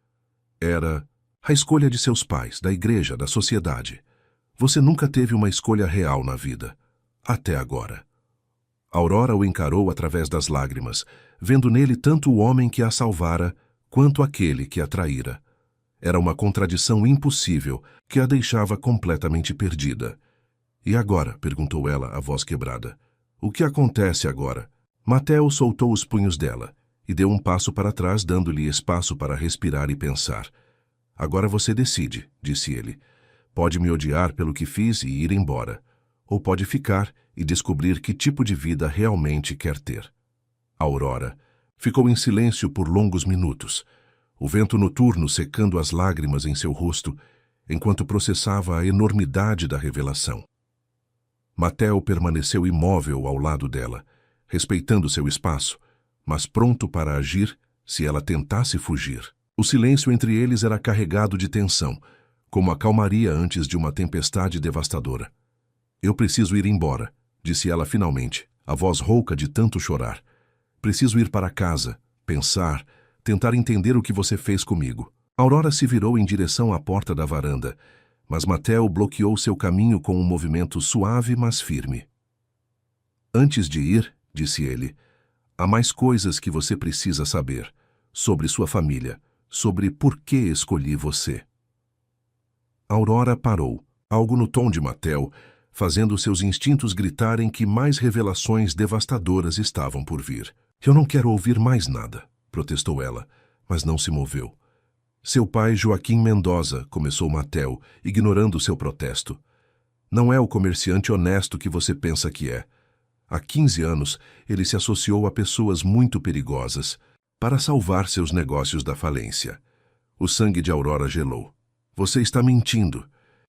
Era a escolha de seus pais, da igreja, da sociedade. Você nunca teve uma escolha real na vida. Até agora. Aurora o encarou através das lágrimas, vendo nele tanto o homem que a salvara, quanto aquele que a traíra. Era uma contradição impossível, que a deixava completamente perdida. E agora? Perguntou ela, a voz quebrada. O que acontece agora? Mateo soltou os punhos dela, e deu um passo para trás, dando-lhe espaço para respirar e pensar. Agora você decide, disse ele. Pode me odiar pelo que fiz e ir embora. Ou pode ficar e descobrir que tipo de vida realmente quer ter. Aurora ficou em silêncio por longos minutos, o vento noturno secando as lágrimas em seu rosto, enquanto processava a enormidade da revelação. Mateo permaneceu imóvel ao lado dela, respeitando seu espaço, mas pronto para agir se ela tentasse fugir. O silêncio entre eles era carregado de tensão, como a calmaria antes de uma tempestade devastadora. Eu preciso ir embora, disse ela finalmente, a voz rouca de tanto chorar. Preciso ir para casa, pensar, tentar entender o que você fez comigo. Aurora se virou em direção à porta da varanda, mas Mateo bloqueou seu caminho com um movimento suave, mas firme. Antes de ir, disse ele, há mais coisas que você precisa saber, sobre sua família, sobre por que escolhi você. Aurora parou, algo no tom de Mateo, fazendo seus instintos gritarem que mais revelações devastadoras estavam por vir. Eu não quero ouvir mais nada, protestou ela, mas não se moveu. Seu pai, Joaquim Mendoza, começou Mateo, ignorando seu protesto. Não é o comerciante honesto que você pensa que é. Há 15 anos, ele se associou a pessoas muito perigosas para salvar seus negócios da falência. O sangue de Aurora gelou. Você está mentindo.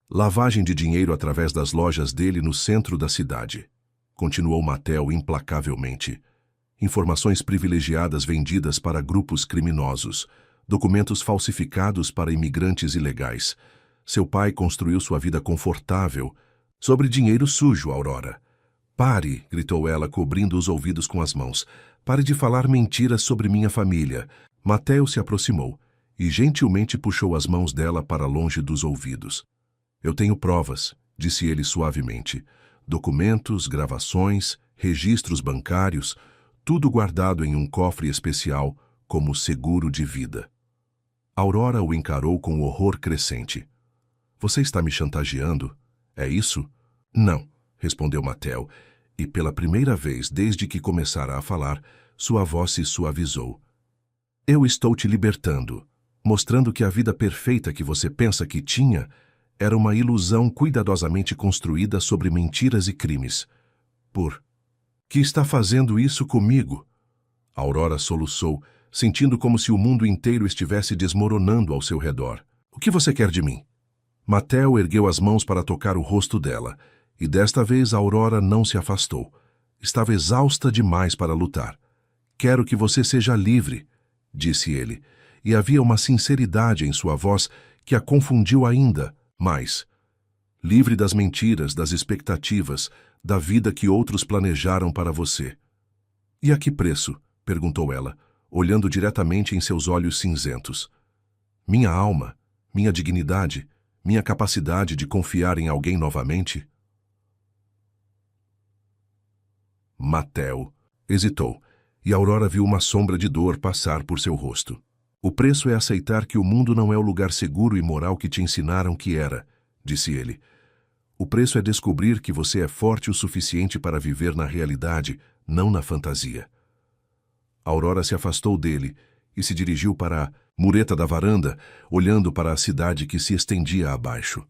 Lavagem de dinheiro através das lojas dele no centro da cidade. Continuou Mateo implacavelmente. Informações privilegiadas vendidas para grupos criminosos. Documentos falsificados para imigrantes ilegais. Seu pai construiu sua vida confortável sobre dinheiro sujo, Aurora. Pare, gritou ela, cobrindo os ouvidos com as mãos. Pare de falar mentiras sobre minha família. Mateo se aproximou e gentilmente puxou as mãos dela para longe dos ouvidos. Eu tenho provas, disse ele suavemente. Documentos, gravações, registros bancários, tudo guardado em um cofre especial como seguro de vida. Aurora o encarou com horror crescente. Você está me chantageando? É isso? Não, respondeu Mateo, e pela primeira vez desde que começara a falar, sua voz se suavizou. Eu estou te libertando, mostrando que a vida perfeita que você pensa que tinha era uma ilusão cuidadosamente construída sobre mentiras e crimes. Por que está fazendo isso comigo? Aurora soluçou, sentindo como se o mundo inteiro estivesse desmoronando ao seu redor. O que você quer de mim? Mateo ergueu as mãos para tocar o rosto dela, e desta vez Aurora não se afastou. Estava exausta demais para lutar. Quero que você seja livre, disse ele, e havia uma sinceridade em sua voz que a confundiu ainda mais. Livre das mentiras, das expectativas, da vida que outros planejaram para você. E a que preço? Perguntou ela, olhando diretamente em seus olhos cinzentos. Minha alma, minha dignidade, minha capacidade de confiar em alguém novamente? Mateo hesitou, e Aurora viu uma sombra de dor passar por seu rosto. O preço é aceitar que o mundo não é o lugar seguro e moral que te ensinaram que era, disse ele. O preço é descobrir que você é forte o suficiente para viver na realidade, não na fantasia. Aurora se afastou dele e se dirigiu para a mureta da varanda, olhando para a cidade que se estendia abaixo.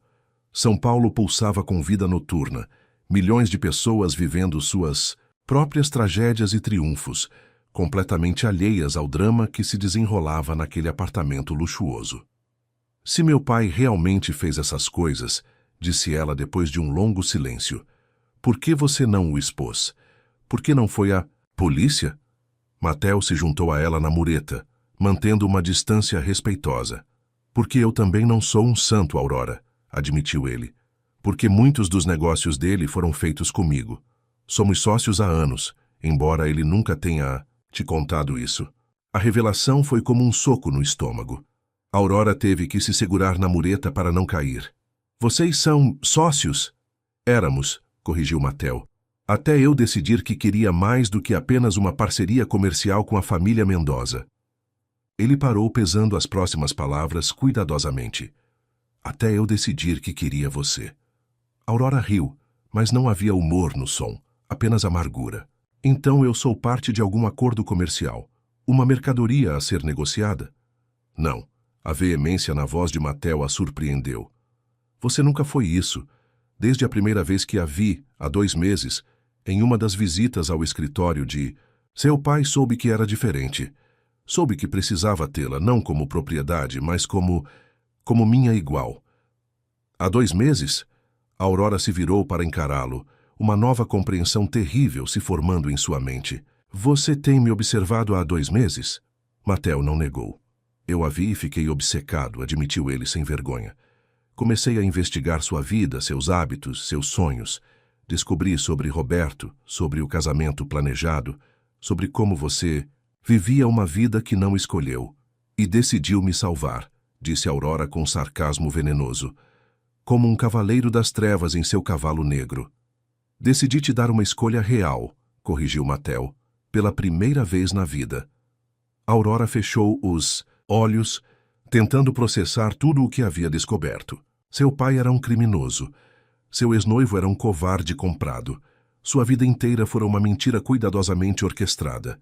São Paulo pulsava com vida noturna, milhões de pessoas vivendo suas próprias tragédias e triunfos, completamente alheias ao drama que se desenrolava naquele apartamento luxuoso. Se meu pai realmente fez essas coisas, disse ela depois de um longo silêncio, por que você não o expôs? Por que não foi a polícia? Mateo se juntou a ela na mureta, mantendo uma distância respeitosa. Porque eu também não sou um santo, Aurora, admitiu ele. Porque muitos dos negócios dele foram feitos comigo. Somos sócios há anos, embora ele nunca tenha te contado isso. A revelação foi como um soco no estômago. Aurora teve que se segurar na mureta para não cair. Vocês são sócios? Éramos, corrigiu Mateo. Até eu decidir que queria mais do que apenas uma parceria comercial com a família Mendoza. Ele parou pesando as próximas palavras cuidadosamente. Até eu decidir que queria você. Aurora riu, mas não havia humor no som, apenas amargura. Então eu sou parte de algum acordo comercial, uma mercadoria a ser negociada? Não. A veemência na voz de Mateo a surpreendeu. Você nunca foi isso. Desde a primeira vez que a vi, há 2 meses, em uma das visitas ao escritório de... Seu pai soube que era diferente. Soube que precisava tê-la não como propriedade, mas como minha igual. Há 2 meses, Aurora se virou para encará-lo, uma nova compreensão terrível se formando em sua mente. Você tem me observado há 2 meses? Mateo não negou. Eu a vi e fiquei obcecado, admitiu ele sem vergonha. Comecei a investigar sua vida, seus hábitos, seus sonhos. Descobri sobre Roberto, sobre o casamento planejado, sobre como você vivia uma vida que não escolheu. E decidiu me salvar, disse Aurora com sarcasmo venenoso. Como um cavaleiro das trevas em seu cavalo negro. Decidi te dar uma escolha real, corrigiu Mateo, pela primeira vez na vida. Aurora fechou os olhos, tentando processar tudo o que havia descoberto. Seu pai era um criminoso. Seu ex-noivo era um covarde comprado. Sua vida inteira fora uma mentira cuidadosamente orquestrada.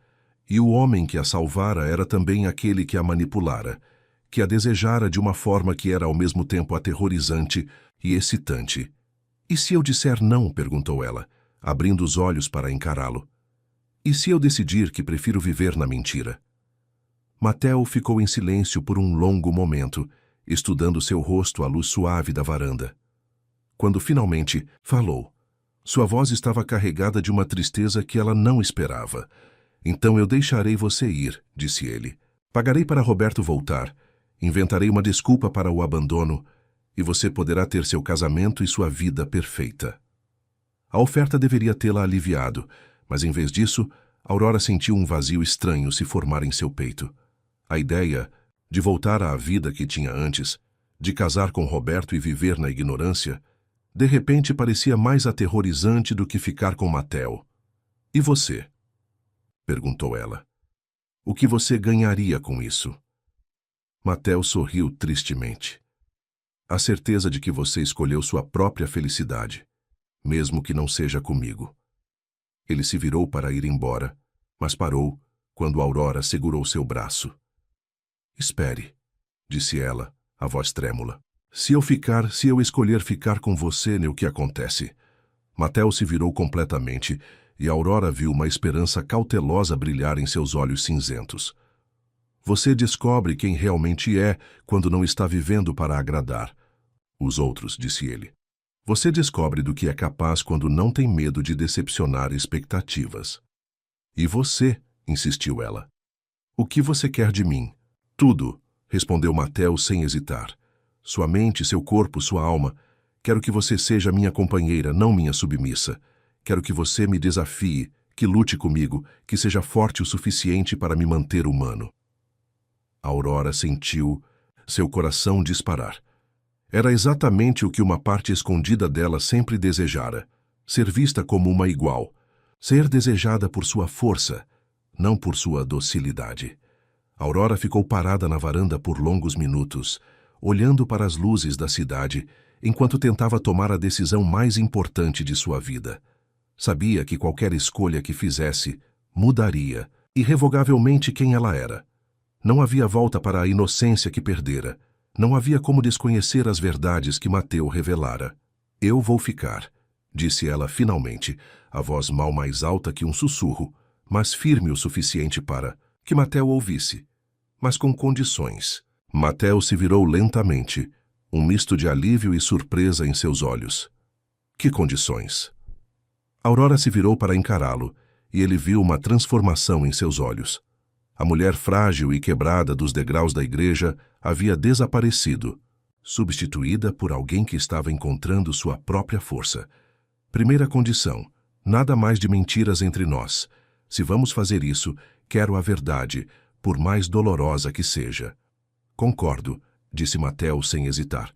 E o homem que a salvara era também aquele que a manipulara, que a desejara de uma forma que era ao mesmo tempo aterrorizante e excitante. E se eu disser não? Perguntou ela, abrindo os olhos para encará-lo. E se eu decidir que prefiro viver na mentira? Mateo ficou em silêncio por um longo momento, estudando seu rosto à luz suave da varanda. Quando finalmente falou, sua voz estava carregada de uma tristeza que ela não esperava. Então eu deixarei você ir, disse ele. Pagarei para Roberto voltar. Inventarei uma desculpa para o abandono e você poderá ter seu casamento e sua vida perfeita. A oferta deveria tê-la aliviado, mas em vez disso, Aurora sentiu um vazio estranho se formar em seu peito. A ideia de voltar à vida que tinha antes, de casar com Roberto e viver na ignorância, de repente parecia mais aterrorizante do que ficar com Mateo. E você? Perguntou ela. O que você ganharia com isso? Mateo sorriu tristemente. A certeza de que você escolheu sua própria felicidade, mesmo que não seja comigo. Ele se virou para ir embora, mas parou quando Aurora segurou seu braço. Espere, disse ela, a voz trêmula. Se eu escolher ficar com você, o que acontece? Mateo se virou completamente e Aurora viu uma esperança cautelosa brilhar em seus olhos cinzentos. Você descobre quem realmente é quando não está vivendo para agradar. Os outros, disse ele. Você descobre do que é capaz quando não tem medo de decepcionar expectativas. E você, insistiu ela. O que você quer de mim? Tudo, respondeu Mateo sem hesitar. Sua mente, seu corpo, sua alma. Quero que você seja minha companheira, não minha submissa. Quero que você me desafie, que lute comigo, que seja forte o suficiente para me manter humano. Aurora sentiu seu coração disparar. Era exatamente o que uma parte escondida dela sempre desejara: ser vista como uma igual, ser desejada por sua força, não por sua docilidade. Aurora ficou parada na varanda por longos minutos, olhando para as luzes da cidade, enquanto tentava tomar a decisão mais importante de sua vida. Sabia que qualquer escolha que fizesse mudaria irrevogavelmente quem ela era. Não havia volta para a inocência que perdera. Não havia como desconhecer as verdades que Mateo revelara. Eu vou ficar, disse ela finalmente, a voz mal mais alta que um sussurro, mas firme o suficiente para que Mateo ouvisse, mas com condições. Mateo se virou lentamente, um misto de alívio e surpresa em seus olhos. Que condições? Aurora se virou para encará-lo, e ele viu uma transformação em seus olhos. A mulher frágil e quebrada dos degraus da igreja havia desaparecido, substituída por alguém que estava encontrando sua própria força. Primeira condição: nada mais de mentiras entre nós. Se vamos fazer isso, quero a verdade, por mais dolorosa que seja. Concordo, disse Mateo sem hesitar.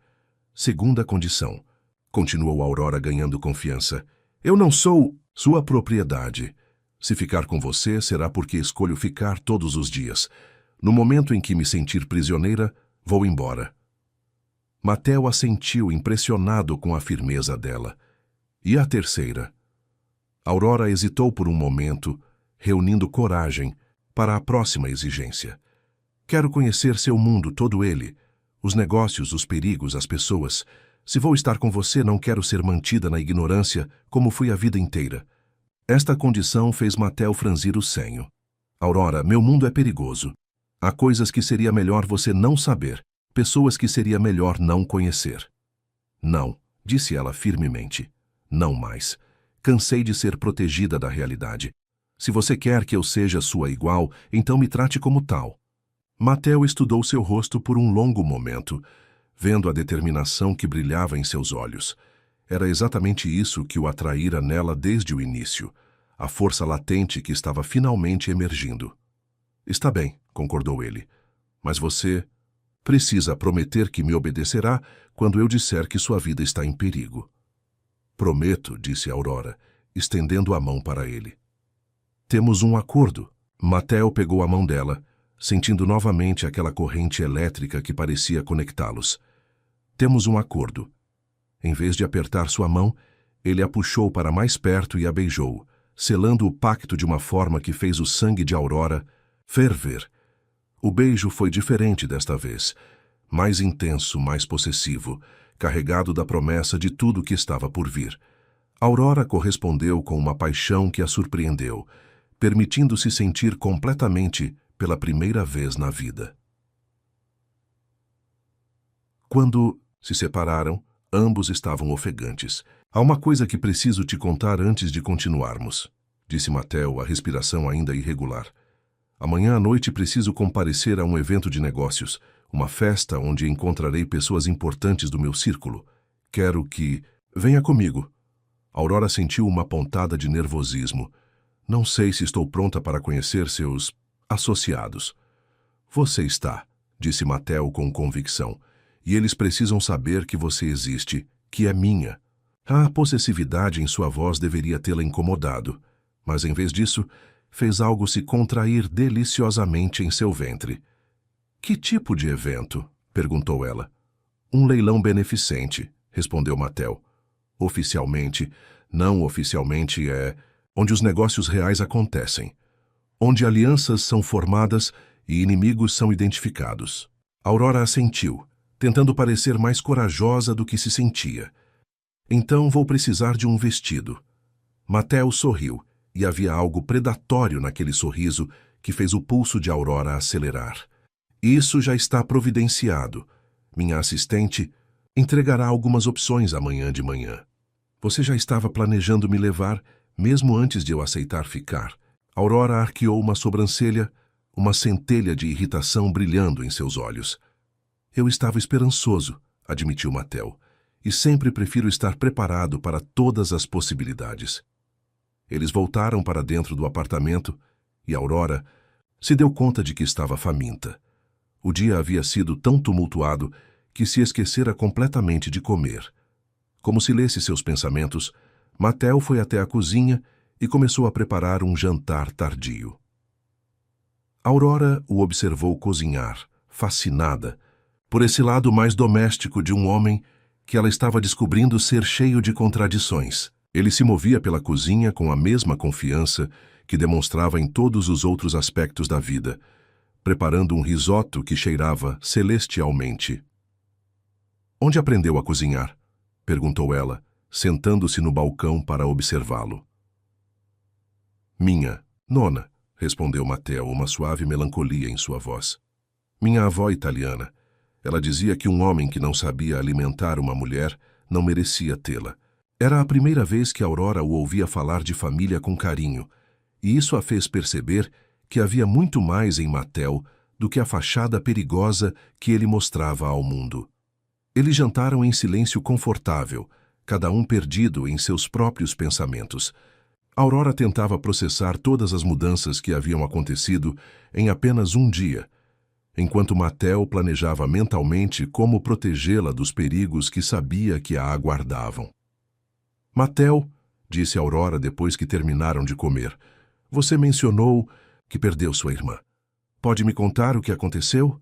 Segunda condição, continuou Aurora ganhando confiança. Eu não sou sua propriedade. Se ficar com você, será porque escolho ficar todos os dias. No momento em que me sentir prisioneira, vou embora. Mateo assentiu, impressionado com a firmeza dela. E a terceira? Aurora hesitou por um momento, reunindo coragem para a próxima exigência. Quero conhecer seu mundo, todo ele. Os negócios, os perigos, as pessoas. Se vou estar com você, não quero ser mantida na ignorância como fui a vida inteira. Esta condição fez Mateo franzir o senho. Aurora, meu mundo é perigoso. Há coisas que seria melhor você não saber, pessoas que seria melhor não conhecer. Não, disse ela firmemente. Não mais. Cansei de ser protegida da realidade. Se você quer que eu seja sua igual, então me trate como tal. Mateo estudou seu rosto por um longo momento, vendo a determinação que brilhava em seus olhos. Era exatamente isso que o atraíra nela desde o início, a força latente que estava finalmente emergindo. Está bem, concordou ele, mas você precisa prometer que me obedecerá quando eu disser que sua vida está em perigo. Prometo, disse Aurora, estendendo a mão para ele. Temos um acordo. Mateo pegou a mão dela, sentindo novamente aquela corrente elétrica que parecia conectá-los. Temos um acordo. Em vez de apertar sua mão, ele a puxou para mais perto e a beijou, selando o pacto de uma forma que fez o sangue de Aurora ferver. O beijo foi diferente desta vez, mais intenso, mais possessivo, carregado da promessa de tudo que estava por vir. Aurora correspondeu com uma paixão que a surpreendeu, permitindo-se sentir completamente pela primeira vez na vida. Quando se separaram, ambos estavam ofegantes. Há uma coisa que preciso te contar antes de continuarmos, disse Mateo, a respiração ainda irregular. Amanhã à noite preciso comparecer a um evento de negócios, uma festa onde encontrarei pessoas importantes do meu círculo. Quero que venha comigo. Aurora sentiu uma pontada de nervosismo. Não sei se estou pronta para conhecer seus associados. Você está, disse Mateo com convicção. E eles precisam saber que você existe, que é minha. A possessividade em sua voz deveria tê-la incomodado, mas em vez disso, fez algo se contrair deliciosamente em seu ventre. Que tipo de evento? Perguntou ela. Um leilão beneficente, respondeu Mateo. Oficialmente, não oficialmente é onde os negócios reais acontecem, onde alianças são formadas e inimigos são identificados. Aurora assentiu, tentando parecer mais corajosa do que se sentia. Então vou precisar de um vestido. Mateo sorriu, e havia algo predatório naquele sorriso que fez o pulso de Aurora acelerar. Isso já está providenciado. Minha assistente Entregará algumas opções amanhã de manhã. Você já estava planejando me levar, mesmo antes de eu aceitar ficar. Aurora arqueou uma sobrancelha, uma centelha de irritação brilhando em seus olhos. Eu estava esperançoso, admitiu Mattel, e sempre prefiro estar preparado para todas as possibilidades. Eles voltaram para dentro do apartamento e Aurora se deu conta de que estava faminta. O dia havia sido tão tumultuado que se esquecera completamente de comer. Como se lesse seus pensamentos, Mattel foi até a cozinha e começou a preparar um jantar tardio. Aurora o observou cozinhar, fascinada, por esse lado mais doméstico de um homem que ela estava descobrindo ser cheio de contradições. Ele se movia pela cozinha com a mesma confiança que demonstrava em todos os outros aspectos da vida, preparando um risoto que cheirava celestialmente. Onde aprendeu a cozinhar? Perguntou ela, sentando-se no balcão para observá-lo. Minha nona, respondeu Mattel, uma suave melancolia em sua voz. Minha avó italiana. Ela dizia que um homem que não sabia alimentar uma mulher não merecia tê-la. Era a primeira vez que Aurora o ouvia falar de família com carinho, e isso a fez perceber que havia muito mais em Mattel do que a fachada perigosa que ele mostrava ao mundo. Eles jantaram em silêncio confortável, cada um perdido em seus próprios pensamentos. Aurora tentava processar todas as mudanças que haviam acontecido em apenas um dia, enquanto Mattel planejava mentalmente como protegê-la dos perigos que sabia que a aguardavam. Mattel, disse Aurora depois que terminaram de comer, você mencionou que perdeu sua irmã. Pode me contar o que aconteceu?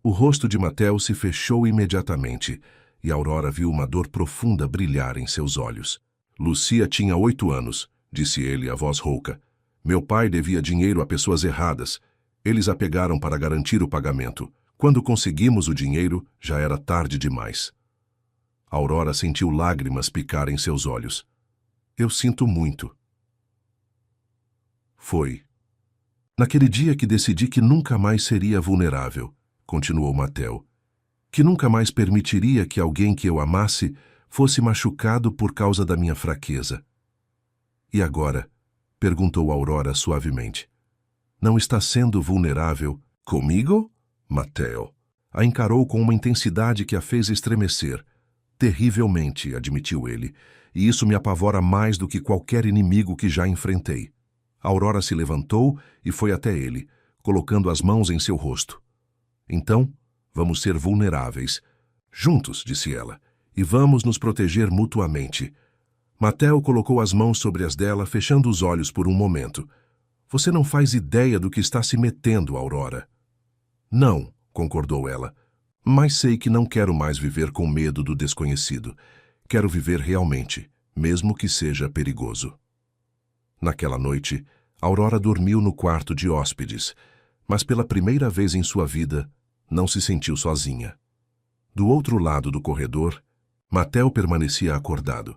O rosto de Mattel se fechou imediatamente, e Aurora viu uma dor profunda brilhar em seus olhos. Lucia tinha 8 anos, disse ele, a voz rouca. Meu pai devia dinheiro a pessoas erradas. Eles a pegaram para garantir o pagamento. Quando conseguimos o dinheiro, já era tarde demais. Aurora sentiu lágrimas picar em seus olhos. Eu sinto muito. Foi. Naquele dia que decidi que nunca mais seria vulnerável, continuou Mattel, que nunca mais permitiria que alguém que eu amasse fosse machucado por causa da minha fraqueza. E agora? Perguntou Aurora suavemente. Não está sendo vulnerável comigo? Mattel a encarou com uma intensidade que a fez estremecer. Terrivelmente, admitiu ele, e isso me apavora mais do que qualquer inimigo que já enfrentei. Aurora se levantou e foi até ele, colocando as mãos em seu rosto. Então, vamos ser vulneráveis. Juntos, disse ela, e vamos nos proteger mutuamente. Mattel colocou as mãos sobre as dela, fechando os olhos por um momento. Você não faz ideia do que está se metendo, Aurora. Não, concordou ela, mas sei que não quero mais viver com medo do desconhecido. Quero viver realmente, mesmo que seja perigoso. Naquela noite, Aurora dormiu no quarto de hóspedes, mas pela primeira vez em sua vida, não se sentiu sozinha. Do outro lado do corredor, Mattel permanecia acordado,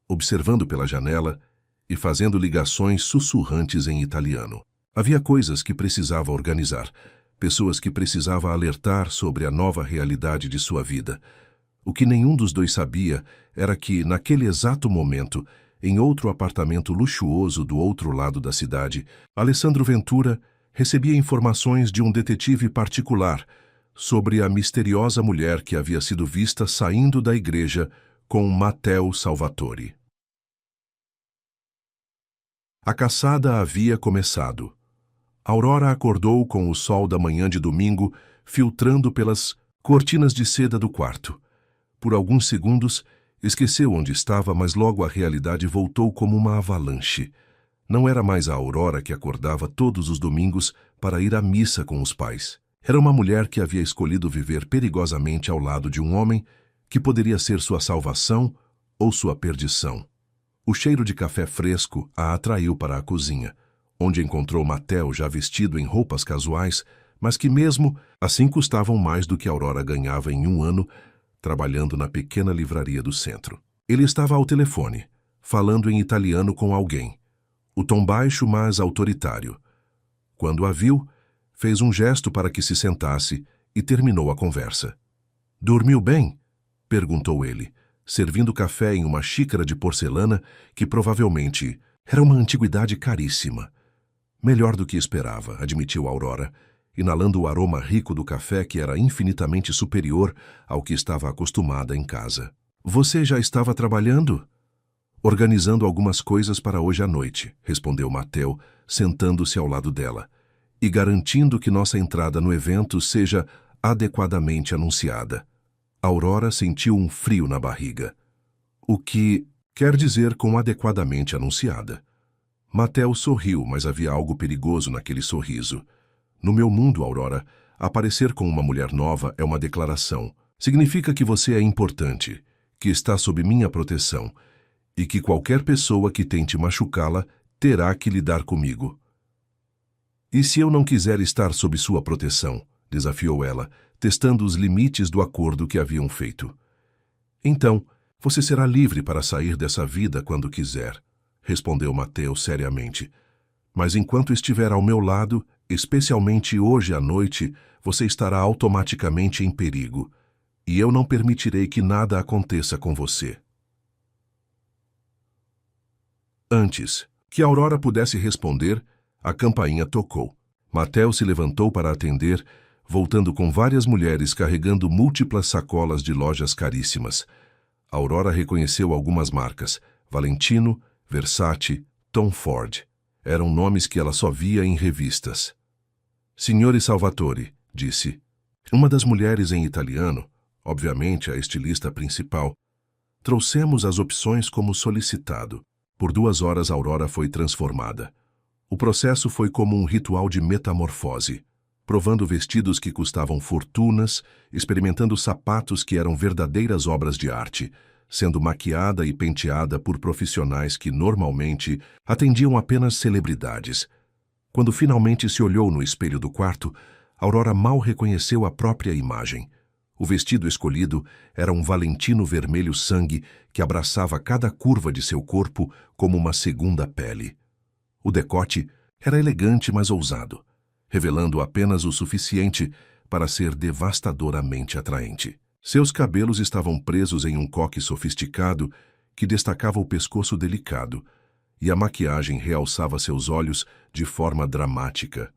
observando pela janela e fazendo ligações sussurrantes em italiano. Havia coisas que precisava organizar, pessoas que precisava alertar sobre a nova realidade de sua vida. O que nenhum dos dois sabia era que, naquele exato momento, em outro apartamento luxuoso do outro lado da cidade, Alessandro Ventura recebia informações de um detetive particular sobre a misteriosa mulher que havia sido vista saindo da igreja com Mattel Salvatore. A caçada havia começado. Aurora acordou com o sol da manhã de domingo filtrando pelas cortinas de seda do quarto. Por alguns segundos, esqueceu onde estava, mas logo a realidade voltou como uma avalanche. Não era mais a Aurora que acordava todos os domingos para ir à missa com os pais. Era uma mulher que havia escolhido viver perigosamente ao lado de um homem que poderia ser sua salvação ou sua perdição. O cheiro de café fresco a atraiu para a cozinha, onde encontrou Mattel já vestido em roupas casuais, mas que mesmo assim custavam mais do que Aurora ganhava em um ano, trabalhando na pequena livraria do centro. Ele estava ao telefone, falando em italiano com alguém. O tom baixo, mas autoritário. Quando a viu, fez um gesto para que se sentasse e terminou a conversa. Dormiu bem? Perguntou ele, servindo café em uma xícara de porcelana que provavelmente era uma antiguidade caríssima. Melhor do que esperava, admitiu Aurora, inalando o aroma rico do café que era infinitamente superior ao que estava acostumada em casa. Você já estava trabalhando? Organizando algumas coisas para hoje à noite, respondeu Mateu, sentando-se ao lado dela, e garantindo que nossa entrada no evento seja adequadamente anunciada. Aurora sentiu um frio na barriga. O que quer dizer com adequadamente anunciada? Mateu sorriu, mas havia algo perigoso naquele sorriso. No meu mundo, Aurora, aparecer com uma mulher nova é uma declaração. Significa que você é importante, que está sob minha proteção, e que qualquer pessoa que tente machucá-la terá que lidar comigo. E se eu não quiser estar sob sua proteção? Desafiou ela, testando os limites do acordo que haviam feito. Então, você será livre para sair dessa vida quando quiser, respondeu Mateu seriamente. Mas enquanto estiver ao meu lado, especialmente hoje à noite, você estará automaticamente em perigo, e eu não permitirei que nada aconteça com você. Antes que Aurora pudesse responder, a campainha tocou. Mateu se levantou para atender, voltando com várias mulheres carregando múltiplas sacolas de lojas caríssimas. Aurora reconheceu algumas marcas: Valentino, Versace, Tom Ford. Eram nomes que ela só via em revistas. Signore Salvatore, disse. Uma das mulheres em italiano, obviamente a estilista principal, trouxemos as opções como solicitado. Por 2 horas Aurora foi transformada. O processo foi como um ritual de metamorfose, provando vestidos que custavam fortunas, experimentando sapatos que eram verdadeiras obras de arte, sendo maquiada e penteada por profissionais que normalmente atendiam apenas celebridades. Quando finalmente se olhou no espelho do quarto, Aurora mal reconheceu a própria imagem. O vestido escolhido era um Valentino vermelho sangue que abraçava cada curva de seu corpo como uma segunda pele. O decote era elegante, mas ousado, revelando apenas o suficiente para ser devastadoramente atraente. Seus cabelos estavam presos em um coque sofisticado que destacava o pescoço delicado, e a maquiagem realçava seus olhos de forma dramática.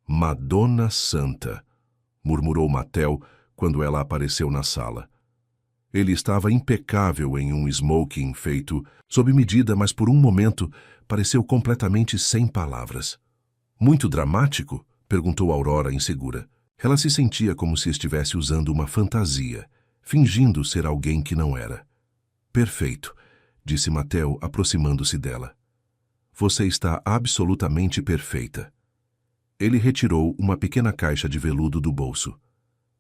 Madonna Santa, murmurou Mateu quando ela apareceu na sala. Ele estava impecável em um smoking feito sob medida, mas por um momento pareceu completamente sem palavras. Muito dramático? Perguntou Aurora, insegura. Ela se sentia como se estivesse usando uma fantasia, fingindo ser alguém que não era. Perfeito, disse Mateu, aproximando-se dela. Você está absolutamente perfeita. Ele retirou uma pequena caixa de veludo do bolso.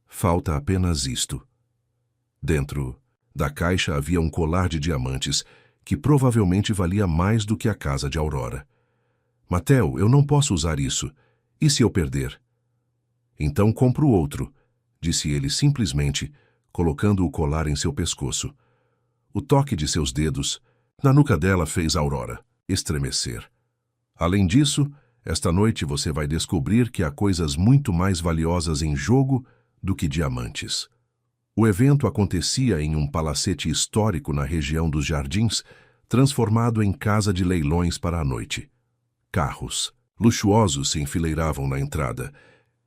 Falta apenas isto. Dentro da caixa havia um colar de diamantes que provavelmente valia mais do que a casa de Aurora. Mateu, eu não posso usar isso. E se eu perder? Então compro outro, disse ele simplesmente, colocando o colar em seu pescoço. O toque de seus dedos na nuca dela fez Aurora estremecer. Além disso, esta noite você vai descobrir que há coisas muito mais valiosas em jogo do que diamantes. O evento acontecia em um palacete histórico na região dos Jardins, transformado em casa de leilões para a noite. Carros luxuosos se enfileiravam na entrada,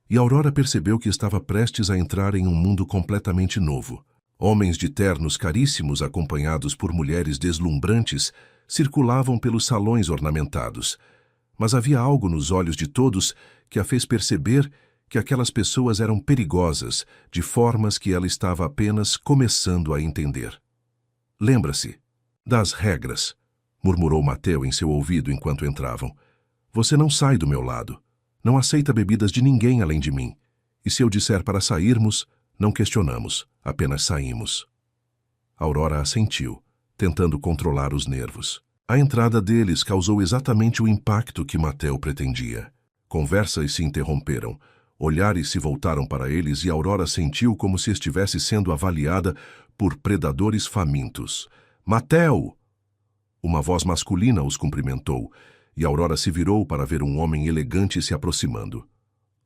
e Aurora percebeu que estava prestes a entrar em um mundo completamente novo. Homens de ternos caríssimos, acompanhados por mulheres deslumbrantes, circulavam pelos salões ornamentados, mas havia algo nos olhos de todos que a fez perceber que aquelas pessoas eram perigosas, de formas que ela estava apenas começando a entender. Lembra-se das regras, murmurou Mateu em seu ouvido enquanto entravam. Você não sai do meu lado. Não aceita bebidas de ninguém além de mim. E se eu disser para sairmos, não questionamos, apenas saímos. Aurora assentiu, tentando controlar os nervos. A entrada deles causou exatamente o impacto que Mateu pretendia. Conversas se interromperam. Olhares se voltaram para eles e Aurora sentiu como se estivesse sendo avaliada por predadores famintos. Mateu! Uma voz masculina os cumprimentou, e Aurora se virou para ver um homem elegante se aproximando.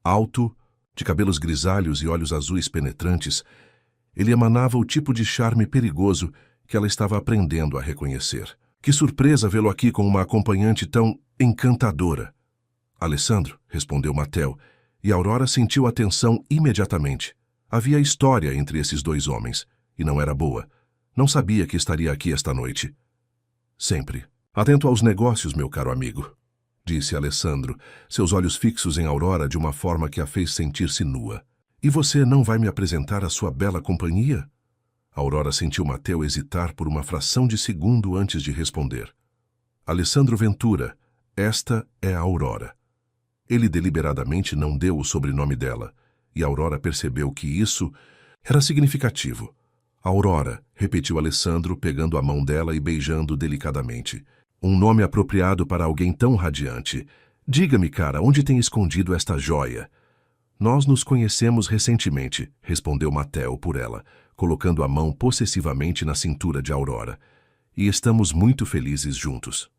Alto, de cabelos grisalhos e olhos azuis penetrantes, Ele emanava o tipo de charme perigoso que ela estava aprendendo a reconhecer. Que surpresa vê-lo aqui com uma acompanhante tão encantadora. Alessandro, respondeu Mateo, e Aurora sentiu a tensão imediatamente. Havia história entre esses dois homens, e não era boa. Não sabia que estaria aqui esta noite. Sempre. Atento aos negócios, meu caro amigo, disse Alessandro, seus olhos fixos em Aurora de uma forma que a fez sentir-se nua. E você não vai me apresentar a sua bela companhia? Aurora sentiu Mateo hesitar por uma fração de segundo antes de responder. Alessandro Ventura, esta é a Aurora. Ele deliberadamente não deu o sobrenome dela, e Aurora percebeu que isso era significativo. Aurora, repetiu Alessandro, pegando a mão dela e beijando delicadamente. Um nome apropriado para alguém tão radiante. Diga-me, cara, onde tem escondido esta joia? Nós nos conhecemos recentemente, respondeu Mateo por ela, colocando a mão possessivamente na cintura de Aurora. E estamos muito felizes juntos.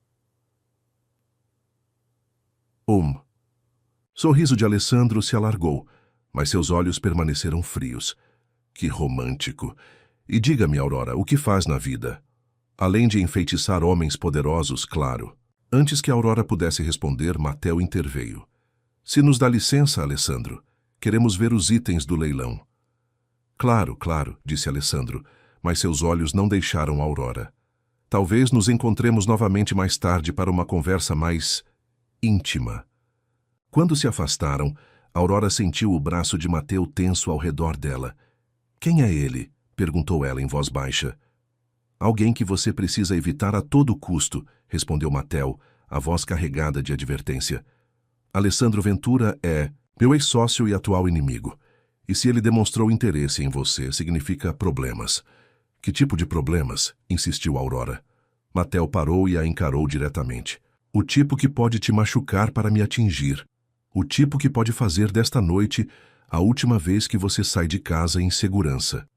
Sorriso de Alessandro se alargou, mas seus olhos permaneceram frios. Que romântico! E diga-me, Aurora, o que faz na vida? Além de enfeitiçar homens poderosos, claro. Antes que Aurora pudesse responder, Mateo interveio. Se nos dá licença, Alessandro, queremos ver os itens do leilão. Claro, claro, disse Alessandro, mas seus olhos não deixaram Aurora. Talvez nos encontremos novamente mais tarde para uma conversa mais íntima. Quando se afastaram, Aurora sentiu o braço de Mateo tenso ao redor dela. Quem é ele? Perguntou ela em voz baixa. Alguém que você precisa evitar a todo custo, respondeu Mateo, a voz carregada de advertência. Alessandro Ventura é meu ex-sócio e atual inimigo. E se ele demonstrou interesse em você, significa problemas. Que tipo de problemas? Insistiu Aurora. Mateo parou e a encarou diretamente. O tipo que pode te machucar para me atingir. O tipo que pode fazer desta noite a última vez que você sai de casa em segurança.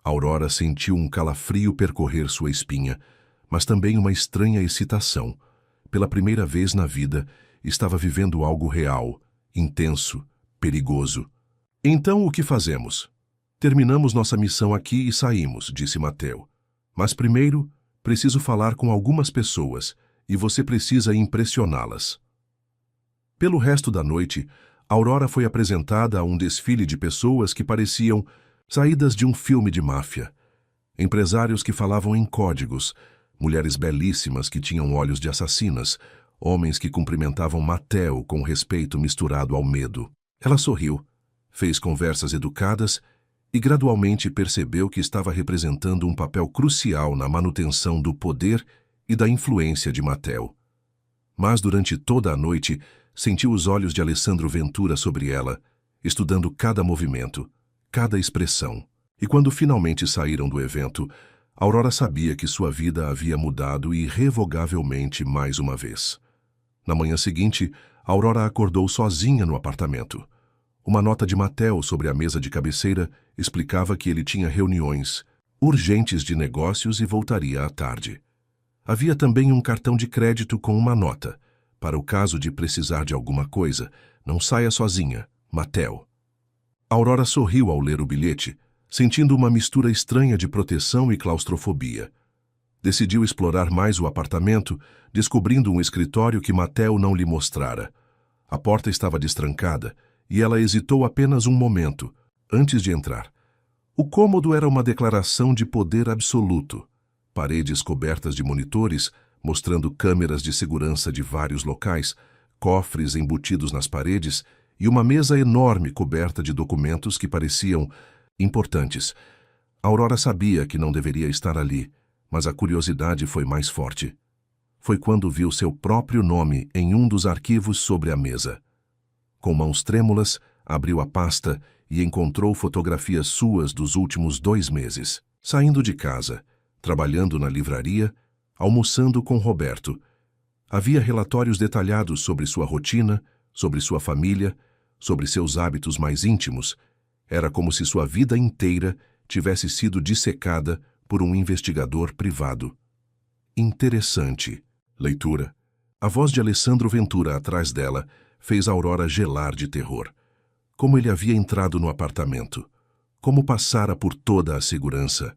Aurora sentiu um calafrio percorrer sua espinha, mas também uma estranha excitação. Pela primeira vez na vida, estava vivendo algo real, intenso, perigoso. Então o que fazemos? Terminamos nossa missão aqui e saímos, disse Mateo. Mas primeiro, preciso falar com algumas pessoas, e você precisa impressioná-las. Pelo resto da noite, Aurora foi apresentada a um desfile de pessoas que pareciam saídas de um filme de máfia. Empresários que falavam em códigos, mulheres belíssimas que tinham olhos de assassinas, homens que cumprimentavam Mateo com respeito misturado ao medo. Ela sorriu, fez conversas educadas e gradualmente percebeu que estava representando um papel crucial na manutenção do poder e da influência de Mateo. Mas durante toda a noite, sentiu os olhos de Alessandro Ventura sobre ela, estudando cada movimento, cada expressão. E quando finalmente saíram do evento, Aurora sabia que sua vida havia mudado irrevogavelmente mais uma vez. Na manhã seguinte, Aurora acordou sozinha no apartamento. Uma nota de Mateo sobre a mesa de cabeceira explicava que ele tinha reuniões urgentes de negócios e voltaria à tarde. Havia também um cartão de crédito com uma nota. Para o caso de precisar de alguma coisa, não saia sozinha, Mateo. Aurora sorriu ao ler o bilhete, sentindo uma mistura estranha de proteção e claustrofobia. Decidiu explorar mais o apartamento, descobrindo um escritório que Mateo não lhe mostrara. A porta estava destrancada e ela hesitou apenas um momento, antes de entrar. O cômodo era uma declaração de poder absoluto. Paredes cobertas de monitores, mostrando câmeras de segurança de vários locais, cofres embutidos nas paredes e uma mesa enorme coberta de documentos que pareciam importantes. Aurora sabia que não deveria estar ali, mas a curiosidade foi mais forte. Foi quando viu seu próprio nome em um dos arquivos sobre a mesa. Com mãos trêmulas, abriu a pasta e encontrou fotografias suas dos últimos 2 meses, saindo de casa, trabalhando na livraria, almoçando com Roberto. Havia relatórios detalhados sobre sua rotina, sobre sua família, sobre seus hábitos mais íntimos. Era como se sua vida inteira tivesse sido dissecada por um investigador privado. Interessante. Leitura. A voz de Alessandro Ventura atrás dela fez Aurora gelar de terror. Como ele havia entrado no apartamento. como passara por toda a segurança.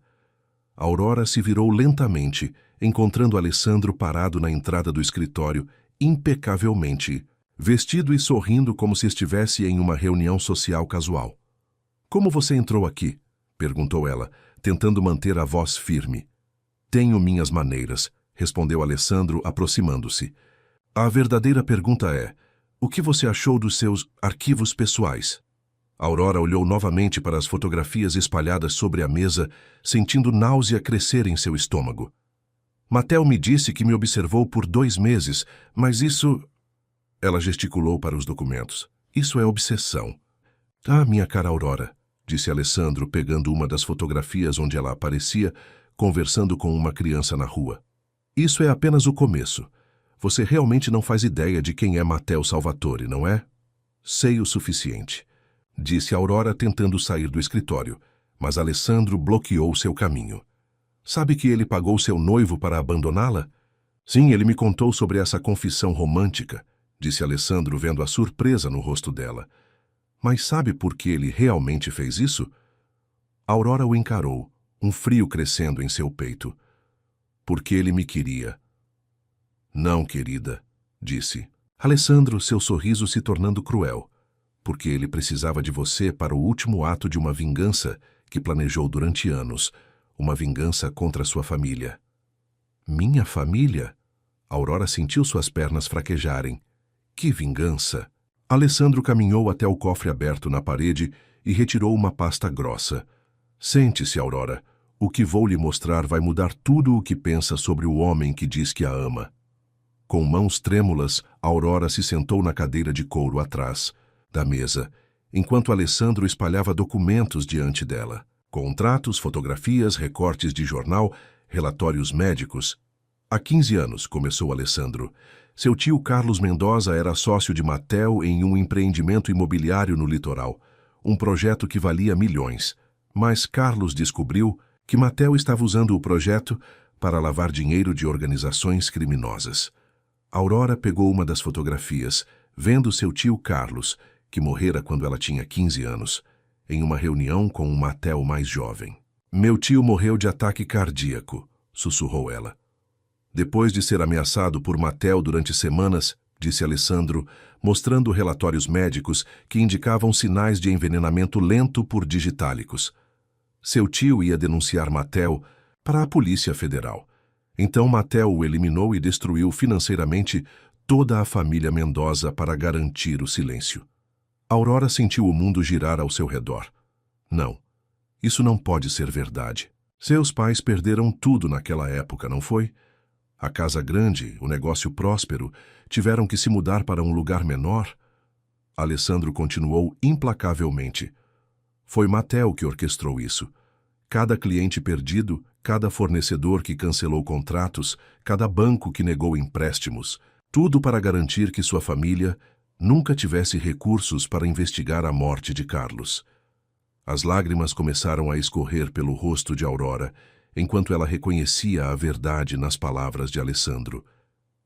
Aurora se virou lentamente, encontrando Alessandro parado na entrada do escritório, impecavelmente, vestido e sorrindo como se estivesse em uma reunião social casual. "Como você entrou aqui?" perguntou ela, tentando manter a voz firme. "Tenho minhas maneiras", respondeu Alessandro, aproximando-se. "A verdadeira pergunta é, o que você achou dos seus arquivos pessoais?" Aurora olhou novamente para as fotografias espalhadas sobre a mesa, sentindo náusea crescer em seu estômago. "Matel me disse que me observou por 2 meses, mas isso..." Ela gesticulou para os documentos. "Isso é obsessão." "Ah, minha cara Aurora", disse Alessandro, pegando uma das fotografias onde ela aparecia, conversando com uma criança na rua. "Isso é apenas o começo. Você realmente não faz ideia de quem é Matteo Salvatore, não é?" "Sei o suficiente", disse Aurora, tentando sair do escritório, mas Alessandro bloqueou seu caminho. "Sabe que ele pagou seu noivo para abandoná-la?" "Sim, ele me contou sobre essa confissão romântica", disse Alessandro, vendo a surpresa no rosto dela. "Mas sabe por que ele realmente fez isso?" Aurora o encarou, um frio crescendo em seu peito. "Porque ele me queria." "Não, querida", disse Alessandro, seu sorriso se tornando cruel. "Porque ele precisava de você para o último ato de uma vingança que planejou durante anos, uma vingança contra sua família." "Minha família?" Aurora sentiu suas pernas fraquejarem. "Que vingança?" Alessandro caminhou até o cofre aberto na parede e retirou uma pasta grossa. "Sente-se, Aurora. O que vou lhe mostrar vai mudar tudo o que pensa sobre o homem que diz que a ama." Com mãos trêmulas, Aurora se sentou na cadeira de couro atrás da mesa, enquanto Alessandro espalhava documentos diante dela. Contratos, fotografias, recortes de jornal, relatórios médicos. "Há 15 anos", começou Alessandro. "Seu tio Carlos Mendoza era sócio de Matteo em um empreendimento imobiliário no litoral, um projeto que valia milhões. Mas Carlos descobriu que Matteo estava usando o projeto para lavar dinheiro de organizações criminosas." Aurora pegou uma das fotografias, vendo seu tio Carlos, que morrera quando ela tinha 15 anos, em uma reunião com um Matteo mais jovem. "Meu tio morreu de ataque cardíaco", sussurrou ela. "Depois de ser ameaçado por Matteo durante semanas", disse Alessandro, mostrando relatórios médicos que indicavam sinais de envenenamento lento por digitálicos. Seu tio ia denunciar Matteo para a Polícia Federal. Então Matteo o eliminou e destruiu financeiramente toda a família Mendoza para garantir o silêncio. Aurora sentiu o mundo girar ao seu redor. "Não, isso não pode ser verdade. Seus pais perderam tudo naquela época, não foi? A casa grande, o negócio próspero, tiveram que se mudar para um lugar menor?" Alessandro continuou implacavelmente. "Foi Matteo que orquestrou isso. Cada cliente perdido, cada fornecedor que cancelou contratos, cada banco que negou empréstimos, tudo para garantir que sua família nunca tivesse recursos para investigar a morte de Carlos." As lágrimas começaram a escorrer pelo rosto de Aurora, enquanto ela reconhecia a verdade nas palavras de Alessandro.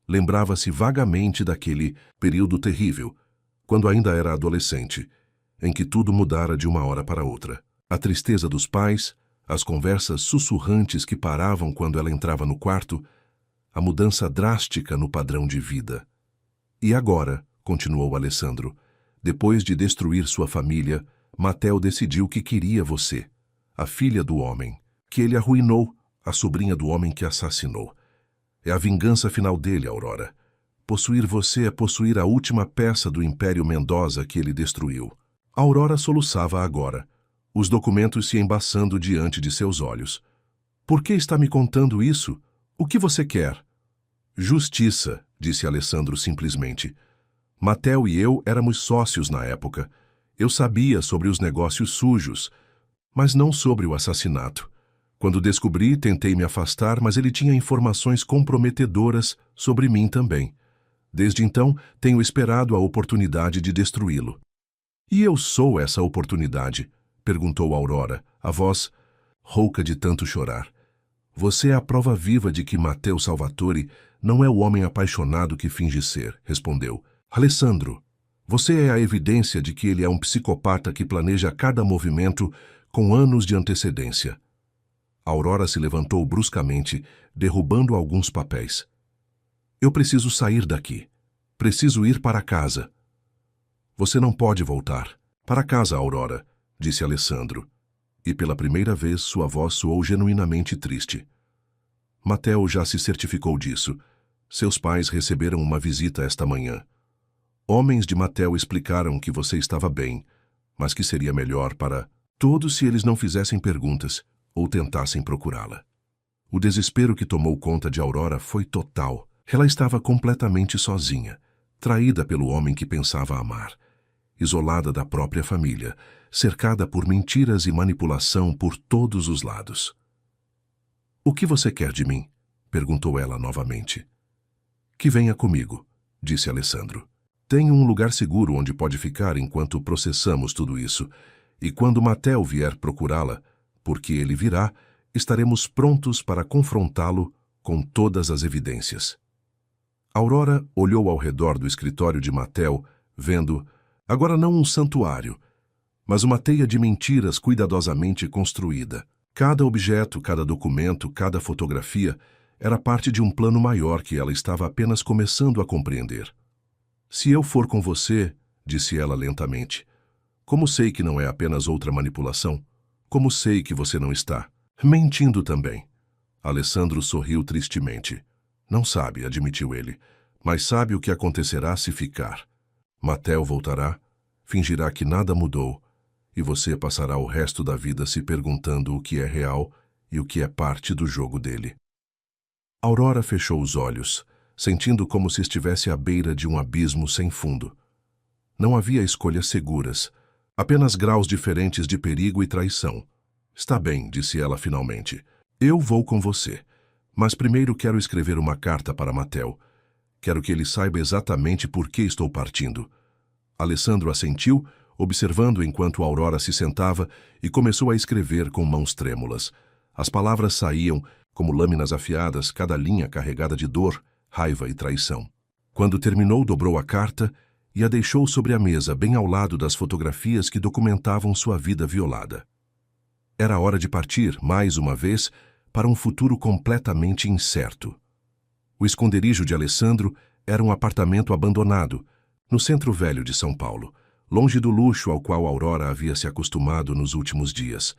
Lembrava-se vagamente daquele período terrível, quando ainda era adolescente, em que tudo mudara de uma hora para outra. A tristeza dos pais, as conversas sussurrantes que paravam quando ela entrava no quarto, a mudança drástica no padrão de vida. "E agora", continuou Alessandro, "depois de destruir sua família, Matteo decidiu que queria você, a filha do homem, que ele arruinou, a sobrinha do homem que assassinou. É a vingança final dele, Aurora. Possuir você é possuir a última peça do Império Mendoza que ele destruiu." Aurora soluçava agora, os documentos se embaçando diante de seus olhos. "Por que está me contando isso? O que você quer?" "Justiça", disse Alessandro simplesmente. "Matteo e eu éramos sócios na época. Eu sabia sobre os negócios sujos, mas não sobre o assassinato. Quando descobri, tentei me afastar, mas ele tinha informações comprometedoras sobre mim também. Desde então, tenho esperado a oportunidade de destruí-lo." "E eu sou essa oportunidade?" perguntou Aurora, a voz rouca de tanto chorar. "Você é a prova viva de que Matteo Salvatore não é o homem apaixonado que finge ser", respondeu. "Alessandro, você é a evidência de que ele é um psicopata que planeja cada movimento com anos de antecedência. Aurora se levantou bruscamente, derrubando alguns papéis. Eu preciso sair daqui. Preciso ir para casa. Você não pode voltar. Para casa, Aurora, disse Alessandro. E pela primeira vez sua voz soou genuinamente triste. Mateo já se certificou disso. Seus pais receberam uma visita esta manhã. Homens de Mateo explicaram que você estava bem, mas que seria melhor para todos se eles não fizessem perguntas ou tentassem procurá-la. O desespero que tomou conta de Aurora foi total. Ela estava completamente sozinha, traída pelo homem que pensava amar, isolada da própria família, cercada por mentiras e manipulação por todos os lados. "O que você quer de mim?" perguntou ela novamente. "Que venha comigo", disse Alessandro. "Tenho um lugar seguro onde pode ficar enquanto processamos tudo isso, e quando Mateo vier procurá-la, porque ele virá, estaremos prontos para confrontá-lo com todas as evidências." Aurora olhou ao redor do escritório de Mateo, vendo, agora não um santuário, mas uma teia de mentiras cuidadosamente construída. Cada objeto, cada documento, cada fotografia era parte de um plano maior que ela estava apenas começando a compreender. "Se eu for com você", disse ela lentamente, "como sei que não é apenas outra manipulação? Como sei que você não está mentindo também?" Alessandro sorriu tristemente. "Não sabe", admitiu ele, "mas sabe o que acontecerá se ficar. Mateo voltará, fingirá que nada mudou, e você passará o resto da vida se perguntando o que é real e o que é parte do jogo dele." Aurora fechou os olhos, sentindo como se estivesse à beira de um abismo sem fundo. Não havia escolhas seguras, apenas graus diferentes de perigo e traição. "Está bem", disse ela finalmente. "Eu vou com você. Mas primeiro quero escrever uma carta para Mateo. Quero que ele saiba exatamente por que estou partindo." Alessandro assentiu, observando enquanto Aurora se sentava e começou a escrever com mãos trêmulas. As palavras saíam, como lâminas afiadas, cada linha carregada de dor, raiva e traição. Quando terminou, dobrou a carta e a deixou sobre a mesa, bem ao lado das fotografias que documentavam sua vida violada. Era hora de partir, mais uma vez, para um futuro completamente incerto. O esconderijo de Alessandro era um apartamento abandonado, no centro velho de São Paulo, longe do luxo ao qual Aurora havia se acostumado nos últimos dias.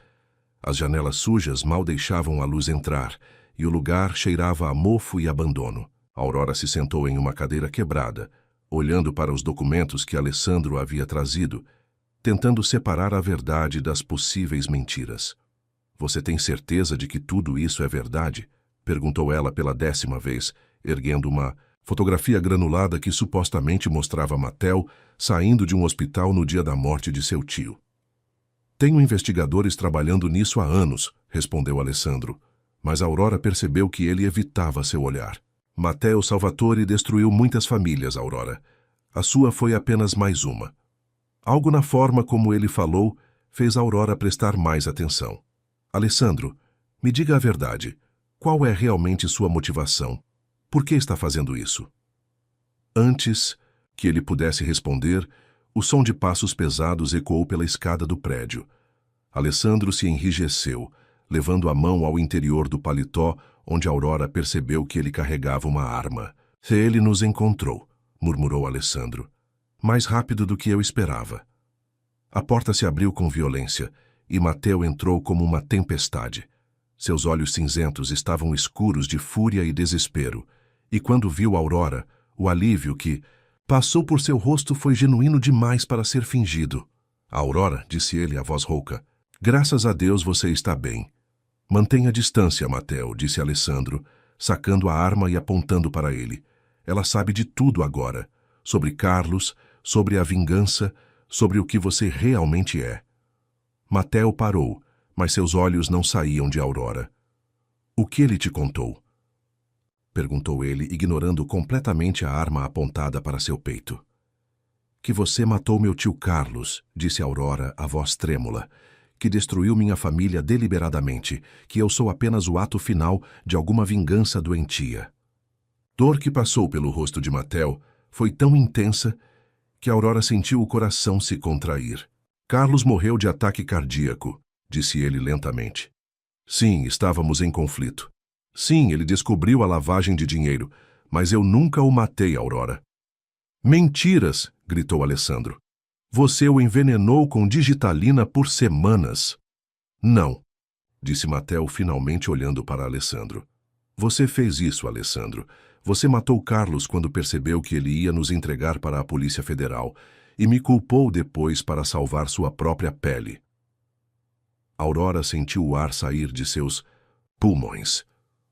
As janelas sujas mal deixavam a luz entrar, e o lugar cheirava a mofo e abandono. Aurora se sentou em uma cadeira quebrada, olhando para os documentos que Alessandro havia trazido, tentando separar a verdade das possíveis mentiras. "Você tem certeza de que tudo isso é verdade?" perguntou ela pela 10ª vez, erguendo uma fotografia granulada que supostamente mostrava Mateo saindo de um hospital no dia da morte de seu tio. "Tenho investigadores trabalhando nisso há anos", respondeu Alessandro, mas Aurora percebeu que ele evitava seu olhar. "Mateo Salvatore destruiu muitas famílias, Aurora. A sua foi apenas mais uma." Algo na forma como ele falou fez Aurora prestar mais atenção. "Alessandro, me diga a verdade. Qual é realmente sua motivação? Por que está fazendo isso?" Antes que ele pudesse responder, o som de passos pesados ecoou pela escada do prédio. Alessandro se enrijeceu, levando a mão ao interior do paletó, onde Aurora percebeu que ele carregava uma arma. "Ele nos encontrou", murmurou Alessandro. "Mais rápido do que eu esperava." A porta se abriu com violência, e Mateo entrou como uma tempestade. Seus olhos cinzentos estavam escuros de fúria e desespero, e quando viu Aurora, o alívio que passou por seu rosto foi genuíno demais para ser fingido. "Aurora", disse ele, a voz rouca, "graças a Deus você está bem." "Mantenha distância, Mateo", disse Alessandro, sacando a arma e apontando para ele. "Ela sabe de tudo agora, sobre Carlos, sobre a vingança, sobre o que você realmente é." Mateo parou, mas seus olhos não saíam de Aurora. "O que ele te contou?" perguntou ele, ignorando completamente a arma apontada para seu peito. "Que você matou meu tio Carlos", disse Aurora, a voz trêmula, "que destruiu minha família deliberadamente, que eu sou apenas o ato final de alguma vingança doentia." Dor que passou pelo rosto de Mateo foi tão intensa que Aurora sentiu o coração se contrair. "Carlos morreu de ataque cardíaco", disse ele lentamente. Sim, estávamos em conflito. Sim, ele descobriu a lavagem de dinheiro, mas eu nunca o matei, Aurora. Mentiras! Gritou Alessandro. Você o envenenou com digitalina por semanas. Não, disse Mateo finalmente olhando para Alessandro. Você fez isso, Alessandro. Você matou Carlos quando percebeu que ele ia nos entregar para a Polícia Federal e me culpou depois para salvar sua própria pele. Aurora sentiu o ar sair de seus pulmões.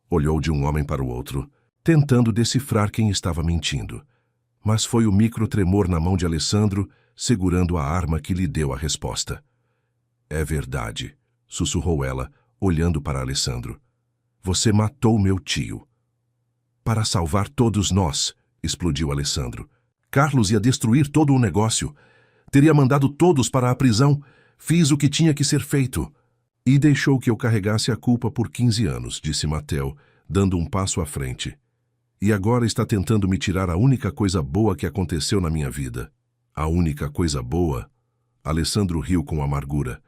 Olhou de um homem para o outro, tentando decifrar quem estava mentindo. Mas foi o microtremor na mão de Alessandro, segurando a arma que lhe deu a resposta. É verdade, sussurrou ela, olhando para Alessandro. Você matou meu tio. Para salvar todos nós, explodiu Alessandro. Carlos ia destruir todo o negócio. Teria mandado todos para a prisão. Fiz o que tinha que ser feito. E deixou que eu carregasse a culpa por 15 anos, disse Mateo, dando um passo à frente. E agora está tentando me tirar a única coisa boa que aconteceu na minha vida. A única coisa boa? Alessandro riu com amargura.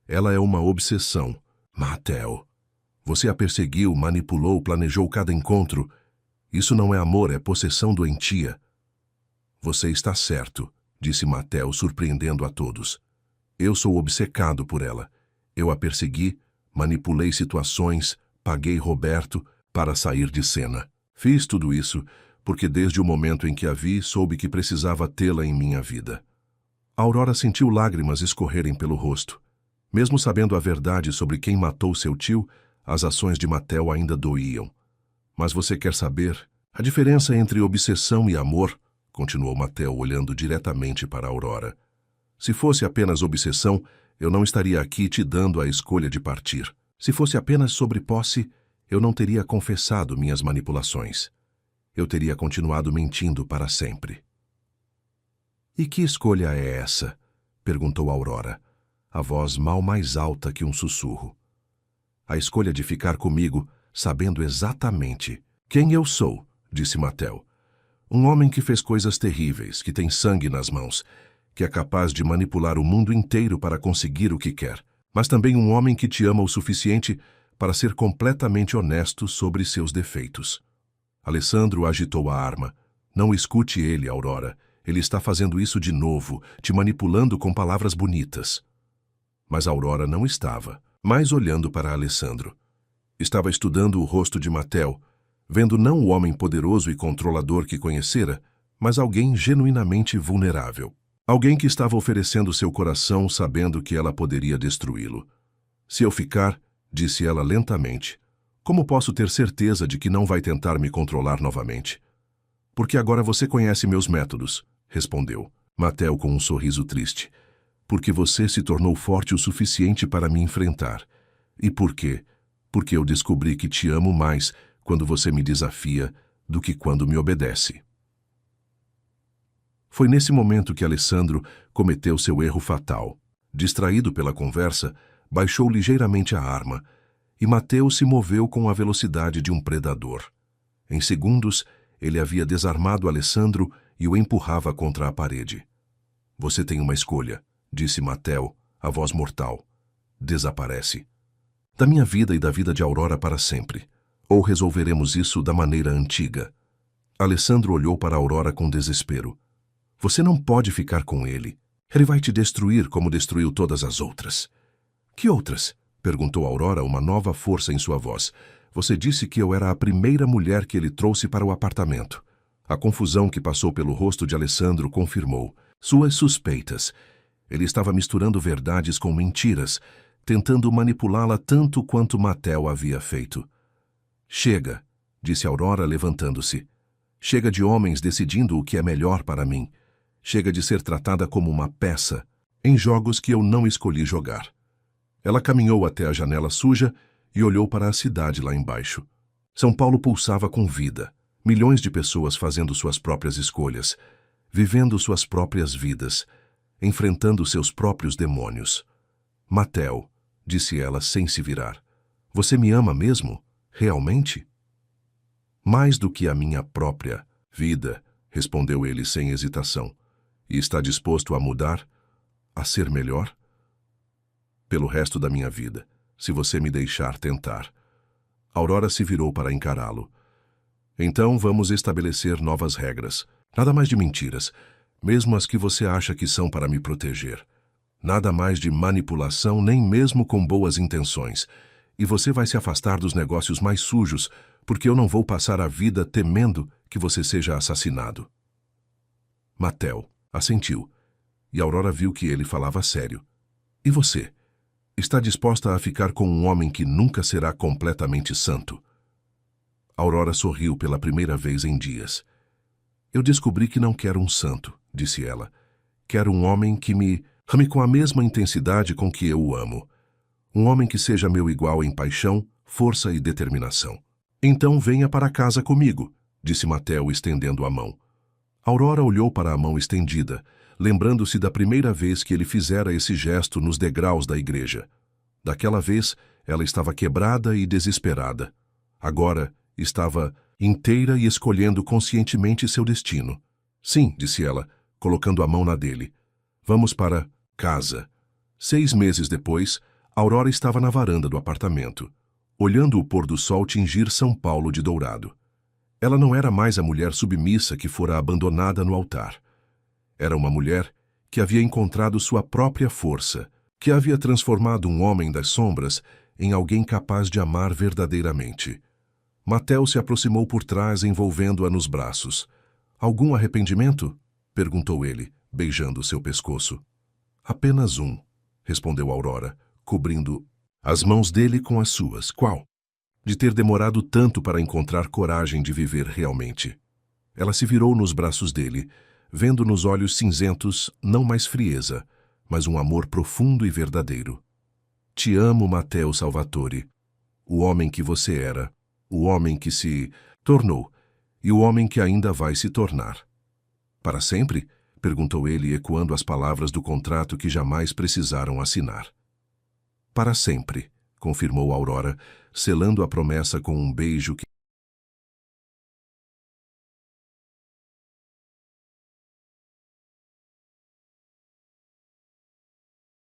Ela é uma obsessão. Mateo. Você a perseguiu, manipulou, planejou cada encontro. Isso não é amor, é possessão doentia. Você está certo, disse Mateo, surpreendendo a todos. Eu sou obcecado por ela. Eu a persegui, manipulei situações, paguei Roberto para sair de cena. Fiz tudo isso porque desde o momento em que a vi, soube que precisava tê-la em minha vida. Aurora sentiu lágrimas escorrerem pelo rosto. Mesmo sabendo a verdade sobre quem matou seu tio, as ações de Mateo ainda doíam. Mas você quer saber? A diferença entre obsessão e amor, continuou Mateo olhando diretamente para Aurora. Se fosse apenas obsessão, eu não estaria aqui te dando a escolha de partir. Se fosse apenas sobre posse, eu não teria confessado minhas manipulações. Eu teria continuado mentindo para sempre. E que escolha é essa? Perguntou Aurora, a voz mal mais alta que um sussurro. A escolha de ficar comigo, sabendo exatamente quem eu sou, disse Mateo. Um homem que fez coisas terríveis, que tem sangue nas mãos, que é capaz de manipular o mundo inteiro para conseguir o que quer, mas também um homem que te ama o suficiente para ser completamente honesto sobre seus defeitos. Alessandro agitou a arma. Não escute ele, Aurora. Ele está fazendo isso de novo, te manipulando com palavras bonitas. Mas Aurora não estava, mais olhando para Alessandro. Estava estudando o rosto de Mateo, vendo não o homem poderoso e controlador que conhecera, mas alguém genuinamente vulnerável. Alguém que estava oferecendo seu coração sabendo que ela poderia destruí-lo. Se eu ficar, disse ela lentamente, como posso ter certeza de que não vai tentar me controlar novamente? Porque agora você conhece meus métodos, respondeu Mateo com um sorriso triste. Porque você se tornou forte o suficiente para me enfrentar. E por quê? Porque eu descobri que te amo mais quando você me desafia do que quando me obedece. Foi nesse momento que Alessandro cometeu seu erro fatal. Distraído pela conversa, baixou ligeiramente a arma, e Mateo se moveu com a velocidade de um predador. Em segundos, ele havia desarmado Alessandro e o empurrava contra a parede. Você tem uma escolha, disse Mateo, a voz mortal. Desaparece. Da minha vida e da vida de Aurora para sempre. Ou resolveremos isso da maneira antiga. Alessandro olhou para Aurora com desespero. Você não pode ficar com ele. Ele vai te destruir como destruiu todas as outras. Que outras? Perguntou Aurora, uma nova força em sua voz. Você disse que eu era a primeira mulher que ele trouxe para o apartamento. A confusão que passou pelo rosto de Alessandro confirmou suas suspeitas. Ele estava misturando verdades com mentiras, tentando manipulá-la tanto quanto Mateo havia feito. Chega, disse Aurora levantando-se. Chega de homens decidindo o que é melhor para mim. Chega de ser tratada como uma peça, em jogos que eu não escolhi jogar. Ela caminhou até a janela suja e olhou para a cidade lá embaixo. São Paulo pulsava com vida, milhões de pessoas fazendo suas próprias escolhas, vivendo suas próprias vidas, enfrentando seus próprios demônios. Mateo, disse ela sem se virar, você me ama mesmo? Realmente? Mais do que a minha própria vida, respondeu ele sem hesitação. E está disposto a mudar? A ser melhor? Pelo resto da minha vida, se você me deixar tentar. Aurora se virou para encará-lo. Então vamos estabelecer novas regras. Nada mais de mentiras, mesmo as que você acha que são para me proteger. Nada mais de manipulação, nem mesmo com boas intenções. E você vai se afastar dos negócios mais sujos, porque eu não vou passar a vida temendo que você seja assassinado. Mattel assentiu, e Aurora viu que ele falava sério. E você? Está disposta a ficar com um homem que nunca será completamente santo? Aurora sorriu pela primeira vez em dias. Eu descobri que não quero um santo, disse ela. Quero um homem que me ame com a mesma intensidade com que eu o amo. Um homem que seja meu igual em paixão, força e determinação. Então venha para casa comigo, disse Mattel estendendo a mão. Aurora olhou para a mão estendida, lembrando-se da primeira vez que ele fizera esse gesto nos degraus da igreja. Daquela vez, ela estava quebrada e desesperada. Agora, estava inteira e escolhendo conscientemente seu destino. Sim, disse ela, colocando a mão na dele. Vamos para casa. 6 meses depois, Aurora estava na varanda do apartamento, olhando o pôr do sol tingir São Paulo de dourado. Ela não era mais a mulher submissa que fora abandonada no altar. Era uma mulher que havia encontrado sua própria força, que havia transformado um homem das sombras em alguém capaz de amar verdadeiramente. Mattel se aproximou por trás, envolvendo-a nos braços. Algum arrependimento? Perguntou ele, beijando seu pescoço. Apenas um, respondeu Aurora, cobrindo as mãos dele com as suas. Qual? De ter demorado tanto para encontrar coragem de viver realmente. Ela se virou nos braços dele, vendo nos olhos cinzentos não mais frieza, mas um amor profundo e verdadeiro. Te amo, Mattel Salvatore, o homem que você era, o homem que se tornou e o homem que ainda vai se tornar. Para sempre? Perguntou ele, ecoando as palavras do contrato que jamais precisaram assinar. Para sempre, confirmou Aurora, selando a promessa com um beijo que